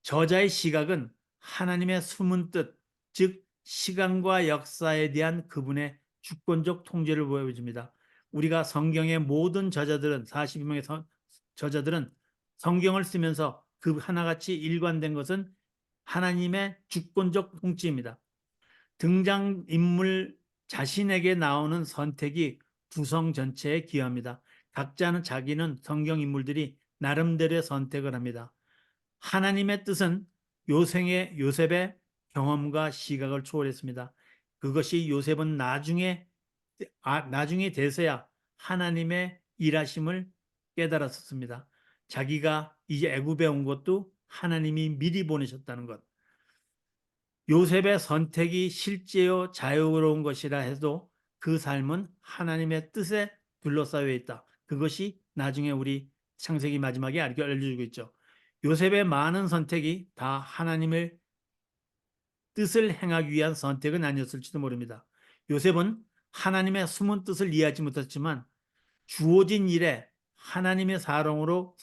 저자의 시각은 하나님의 숨은 뜻, 즉 시간과 역사에 대한 그분의 주권적 통제를 보여줍니다. 우리가 성경의 모든 저자들은 42명의 저자들은 성경을 쓰면서 그 하나같이 일관된 것은 하나님의 주권적 통치입니다. 등장인물 자신에게 나오는 선택이 구성 전체에 기여합니다. 각자는 자기는 성경인물들이 나름대로의 선택을 합니다. 하나님의 뜻은 요셉의 경험과 시각을 초월했습니다. 그것이 요셉은 나중에 돼서야 하나님의 일하심을 깨달았습니다. 자기가 이제 애굽에 온 것도 하나님이 미리 보내셨다는 것. 요셉의 선택이 실제요 자유로운 것이라 해도 그 삶은 하나님의 뜻에 둘러싸여 있다. 그것이 나중에 우리 창세기 마지막에 알려주고 있죠. 요셉의 많은 선택이 다 하나님의 뜻을 행하기 위한 선택은 아니었을지도 모릅니다. 요셉은 하나님의 숨은 뜻을 이해하지 못했지만 주어진 일에 하나님의 사람으로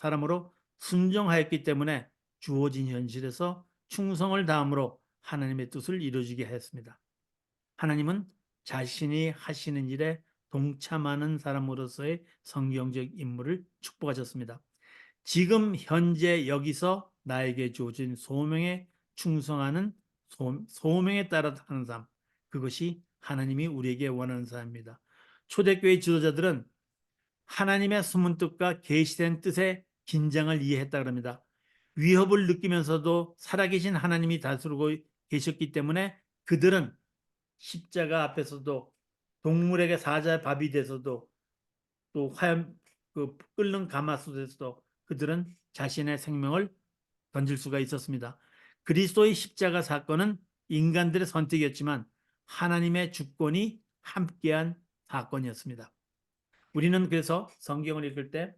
순종하였기 때문에 주어진 현실에서 충성을 다함으로 하나님의 뜻을 이루어지게 했습니다. 하나님은 자신이 하시는 일에 동참하는 사람으로서의 성경적 임무를 축복하셨습니다. 지금 현재 여기서 나에게 주어진 소명에 충성하는 소명에 따라 하는 삶, 그것이 하나님이 우리에게 원하는 삶입니다. 초대교회 지도자들은 하나님의 숨은 뜻과 계시된 뜻의 긴장을 이해했다 그럽니다. 위협을 느끼면서도 살아계신 하나님이 다스리고 계셨기 때문에 그들은 십자가 앞에서도 동물에게 사자의 밥이 돼서도 또 화염 끓는 가마솥에서도 그들은 자신의 생명을 던질 수가 있었습니다. 그리스도의 십자가 사건은 인간들의 선택이었지만 하나님의 주권이 함께한 사건이었습니다. 우리는 그래서 성경을 읽을 때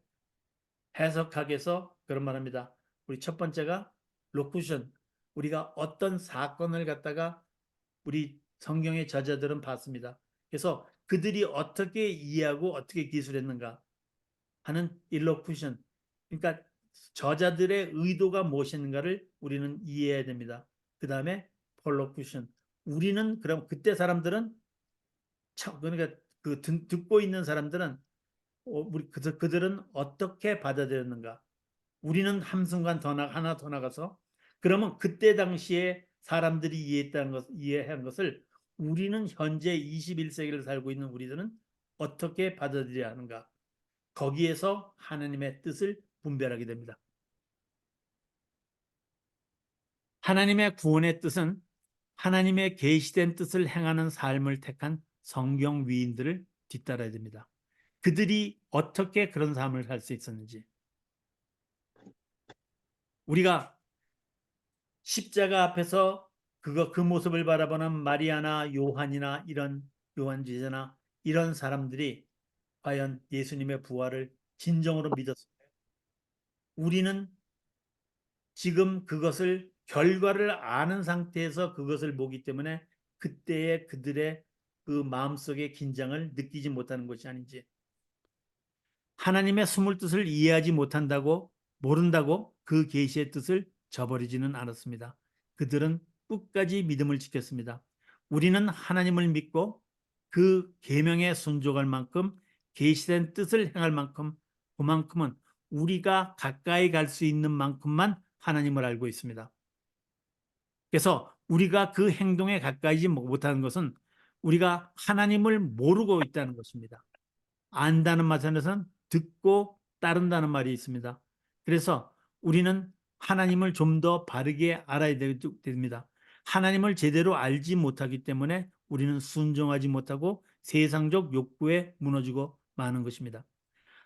해석학에서 그런 말합니다. 우리 첫 번째가 로쿠션, 우리가 어떤 사건을 갖다가 우리 성경의 저자들은 봤습니다. 그래서 그들이 어떻게 이해하고 어떻게 기술했는가 하는 일로쿠션, 그러니까 저자들의 의도가 무엇인가를 우리는 이해해야 됩니다. 그 다음에 폴로쿠션, 우리는 그럼 그때 사람들은 그러니까 그 듣고 있는 사람들은 우리 그들은 어떻게 받아들였는가? 우리는 한순간 하나 더 나가서 그러면 그때 당시에 사람들이 이해한 것을 우리는 현재 21세기를 살고 있는 우리들은 어떻게 받아들여야 하는가? 거기에서 하나님의 뜻을 분별하게 됩니다. 하나님의 구원의 뜻은 하나님의 계시된 뜻을 행하는 삶을 택한 성경 위인들을 뒤따라야 됩니다. 그들이 어떻게 그런 삶을 살 수 있었는지, 우리가 십자가 앞에서 그 모습을 바라보는 마리아나 요한이나 이런 요한 제자나 이런 사람들이 과연 예수님의 부활을 진정으로 믿었을까요? 우리는 지금 그것을 결과를 아는 상태에서 그것을 보기 때문에 그때의 그들의 그 마음속의 긴장을 느끼지 못하는 것이 아닌지, 하나님의 숨을 뜻을 이해하지 못한다고 모른다고 그 계시의 뜻을 저버리지는 않았습니다. 그들은 끝까지 믿음을 지켰습니다. 우리는 하나님을 믿고 그 계명에 순종할 만큼 계시된 뜻을 행할 만큼 그만큼은 우리가 가까이 갈 수 있는 만큼만 하나님을 알고 있습니다. 그래서 우리가 그 행동에 가까이지 못하는 것은 우리가 하나님을 모르고 있다는 것입니다. 안다는 말에서는 듣고 따른다는 말이 있습니다. 그래서 우리는 하나님을 좀 더 바르게 알아야 됩니다. 하나님을 제대로 알지 못하기 때문에 우리는 순종하지 못하고 세상적 욕구에 무너지고 마는 것입니다.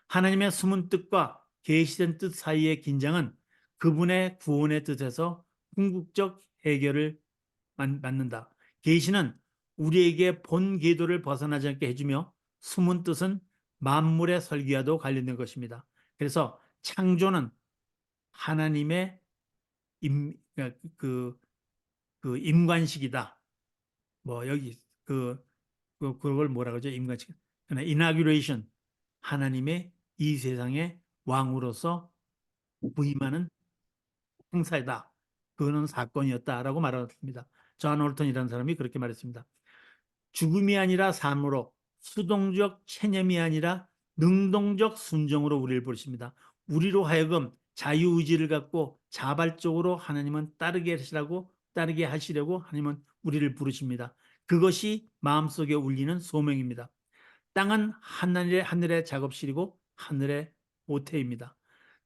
하나님의 숨은 뜻과 계시된 뜻 사이의 긴장은 그분의 구원의 뜻에서 궁극적 해결을 맞는다. 계시는 우리에게 본 궤도를 벗어나지 않게 해주며 숨은 뜻은 만물의 설계와도 관련된 것입니다. 그래서 창조는 하나님의 그 임관식이다. 뭐 여기 그걸 뭐라 그러죠? 임관식. inauguration, 하나님의 이 세상의 왕으로서 부임하는 행사이다. 그거는 사건이었다라고 말합니다. 존 올턴이라는 사람이 그렇게 말했습니다. 죽음이 아니라 삶으로, 수동적 체념이 아니라 능동적 순종으로 우리를 부르십니다. 우리로 하여금 자유의지를 갖고 자발적으로 하나님은 따르게 하시려고 하나님은 우리를 부르십니다. 그것이 마음속에 울리는 소명입니다. 땅은 하늘의 작업실이고 하늘의 모태입니다.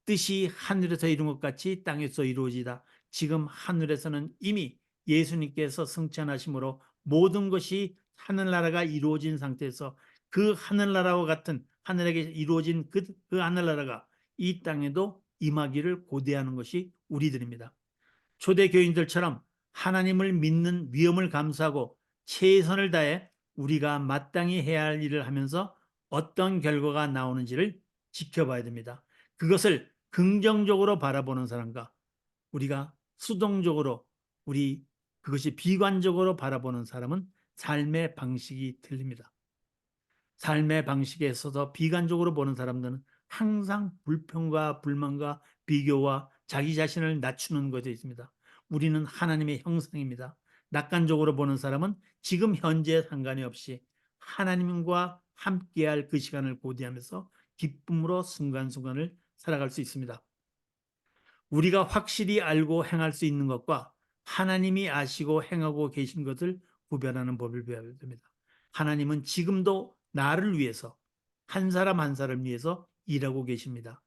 뜻이 하늘에서 이룬 것 같이 땅에서 이루어지다. 지금 하늘에서는 이미 예수님께서 승천하심으로 모든 것이 하늘나라가 이루어진 상태에서 그 하늘나라와 같은 하늘에게 이루어진 그 하늘나라가 이 땅에도 임하기를 고대하는 것이 우리들입니다. 초대 교인들처럼 하나님을 믿는 위엄을 감수하고 최선을 다해 우리가 마땅히 해야 할 일을 하면서 어떤 결과가 나오는지를 지켜봐야 됩니다. 그것을 긍정적으로 바라보는 사람과 우리가 수동적으로 그것이 비관적으로 바라보는 사람은 삶의 방식이 틀립니다. 삶의 방식에 있어서 비관적으로 보는 사람들은 항상 불평과 불만과 비교와 자기 자신을 낮추는 것에 있습니다. 우리는 하나님의 형상입니다. 낙관적으로 보는 사람은 지금 현재에 상관이 없이 하나님과 함께할 그 시간을 고대하면서 기쁨으로 순간순간을 살아갈 수 있습니다. 우리가 확실히 알고 행할 수 있는 것과 하나님이 아시고 행하고 계신 것을 구별하는 법을 배워야 됩니다. 하나님은 지금도 나를 위해서 한 사람 한 사람을 위해서 일하고 계십니다.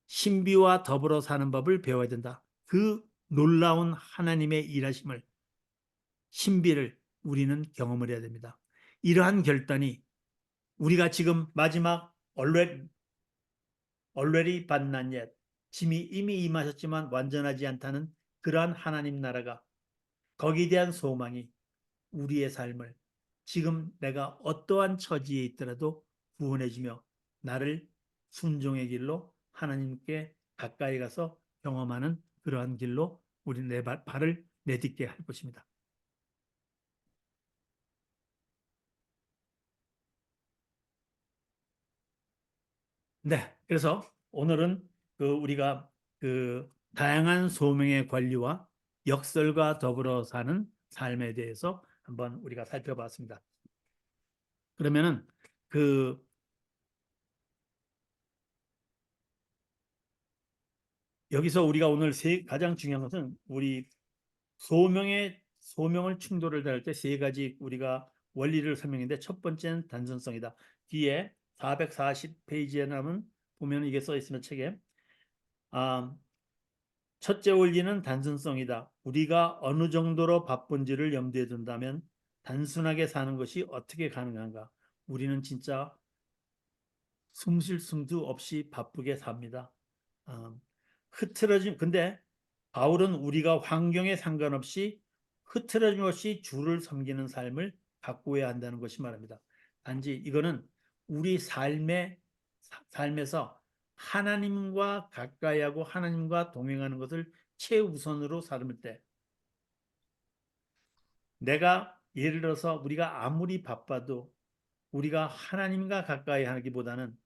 신비와 더불어 사는 법을 배워야 된다. 그 놀라운 하나님의 일하심을, 신비를 우리는 경험을 해야 됩니다. 이러한 결단이 우리가 지금 마지막 already but not yet, 이미 임하셨지만 완전하지 않다는 그러한 하나님 나라가, 거기에 대한 소망이 우리의 삶을 지금 내가 어떠한 처지에 있더라도 구원해주며 나를 순종의 길로 하나님께 가까이 가서 경험하는 그러한 길로 우리 내 발을 내딛게 할 것입니다. 네, 그래서 오늘은 우리가 다양한 소명의 관리와 역설과 더불어 사는 삶에 대해서 한번 우리가 살펴봤습니다. 그러면은 그 여기서 우리가 오늘 가장 중요한 것은 우리 소명을 충돌을 다룰 때 세 가지 우리가 원리를 설명했는데, 첫 번째는 단순성이다. 뒤에 440페이지에 나면 보면 이게 써 있으면 책에 첫째 원리는 단순성이다. 우리가 어느 정도로 바쁜지를 염두에 둔다면 단순하게 사는 것이 어떻게 가능한가? 우리는 진짜 숨쉴 숨도 없이 바쁘게 삽니다. 어, 근데 바울은 우리가 환경에 상관없이 흐트러짐 없이 주를 섬기는 삶을 바꾸어야 한다는 것이 말합니다. 단지 이거는 우리 삶에서 하나님과 가까이 하고 하나님과 동행하는 것을 최우선으로 삼을 때, 내가 예를 들어서 우리가 아무리 바빠도 우리가 하나님과 가까이 하기보다는,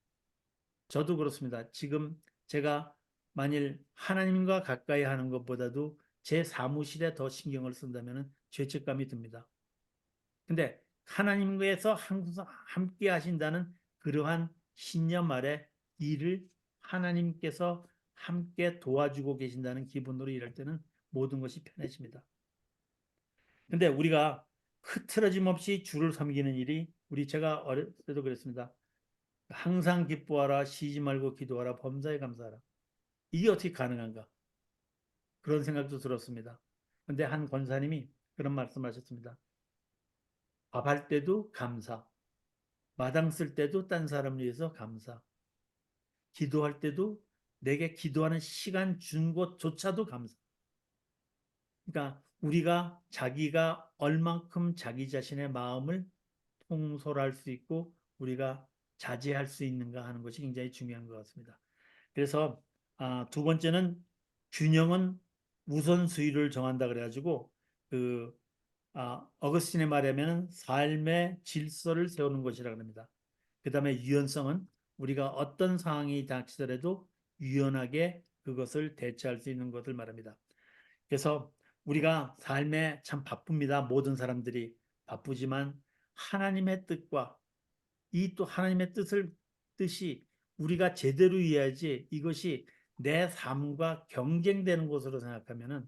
저도 그렇습니다. 지금 제가 만일 하나님과 가까이 하는 것보다도 제 사무실에 더 신경을 쓴다면 죄책감이 듭니다. 근데 하나님께서 항상 함께 하신다는 그러한 신념 아래 일을 하나님께서 함께 도와주고 계신다는 기분으로 일할 때는 모든 것이 편해집니다. 근데 우리가 흐트러짐 없이 주를 섬기는 일이, 제가 어렸을 때도 그랬습니다. 항상 기뻐하라, 쉬지 말고 기도하라, 범사에 감사하라. 이게 어떻게 가능한가? 그런 생각도 들었습니다. 근데 한 권사님이 그런 말씀하셨습니다. 밥할 때도 감사, 마당 쓸 때도 딴 사람을 위해서 감사, 기도할 때도 내게 기도하는 시간 준 것조차도 감사. 그러니까 우리가 자기가 얼만큼 자기 자신의 마음을 통솔할 수 있고 우리가 자제할 수 있는가 하는 것이 굉장히 중요한 것 같습니다. 그래서 두 번째는 균형은 우선순위를 정한다 그래가지고 어거스틴의 말하면 삶의 질서를 세우는 것이라고 합니다. 그 다음에 유연성은 우리가 어떤 상황이 닥치더라도 유연하게 그것을 대처할 수 있는 것을 말합니다. 그래서 우리가 삶에 참 바쁩니다. 모든 사람들이 바쁘지만 하나님의 뜻과 이 또 하나님의 뜻이 우리가 제대로 이해하지, 이것이 내 삶과 경쟁되는 것으로 생각하면은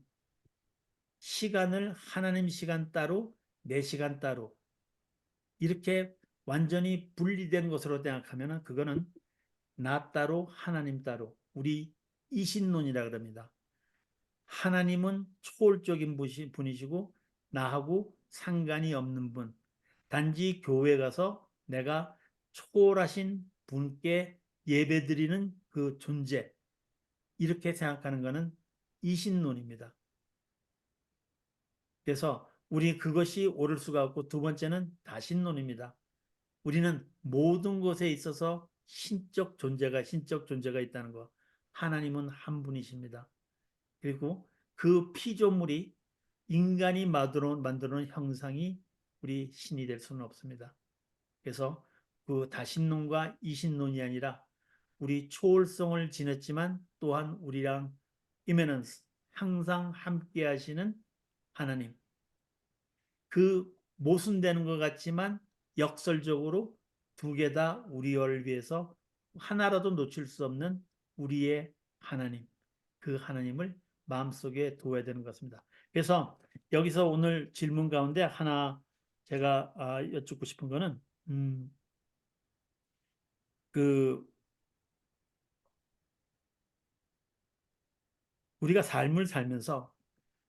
시간을 하나님 시간 따로 내 시간 따로 이렇게 완전히 분리된 것으로 생각하면은 그거는 나 따로 하나님 따로, 우리 이신론이라 그럽니다. 하나님은 초월적인 분이시고 나하고 상관이 없는 분. 단지 교회 가서 내가 초월하신 분께 예배드리는 그 존재, 이렇게 생각하는 것은 이신론입니다. 그래서 우리 그것이 옳을 수가 없고, 두 번째는 다신론입니다. 우리는 모든 것에 있어서 신적 존재가 있다는 것. 하나님은 한 분이십니다. 그리고 그 피조물이 인간이 만들어 놓은 형상이 우리 신이 될 수는 없습니다. 그래서 그 다신론과 이신론이 아니라 우리 초월성을 지녔지만 또한 우리랑 이면은 항상 함께 하시는 하나님. 그 모순되는 것 같지만 역설적으로 두 개 다 우리를 위해서 하나라도 놓칠 수 없는 우리의 하나님. 그 하나님을 마음속에 둬야 되는 것 같습니다. 그래서 여기서 오늘 질문 가운데 하나 제가 여쭙고 싶은 거는 그 우리가 삶을 살면서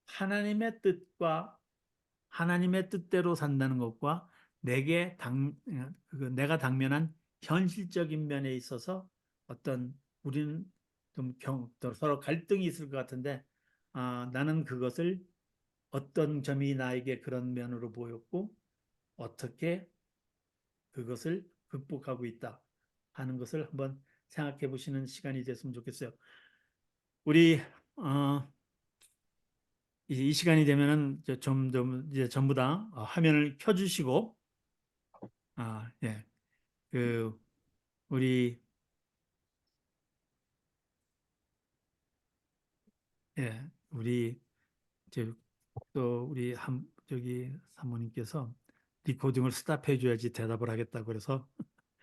하나님의 뜻과 하나님의 뜻대로 산다는 것과 내가 당면한 현실적인 면에 있어서 어떤 우리는 또 서로 갈등이 있을 것 같은데 나는 그것을 어떤 점이 나에게 그런 면으로 보였고 어떻게 그것을 극복하고 있다 하는 것을 한번 생각해 보시는 시간이 됐으면 좋겠어요. 우리 어, 이 시간이 되면은 좀 이제 전부 다 화면을 켜주시고 예, 그 우리 예, 우리 이제 또 우리 저기 사모님께서 리코딩을 스탑해 줘야지 대답을 하겠다고 그래서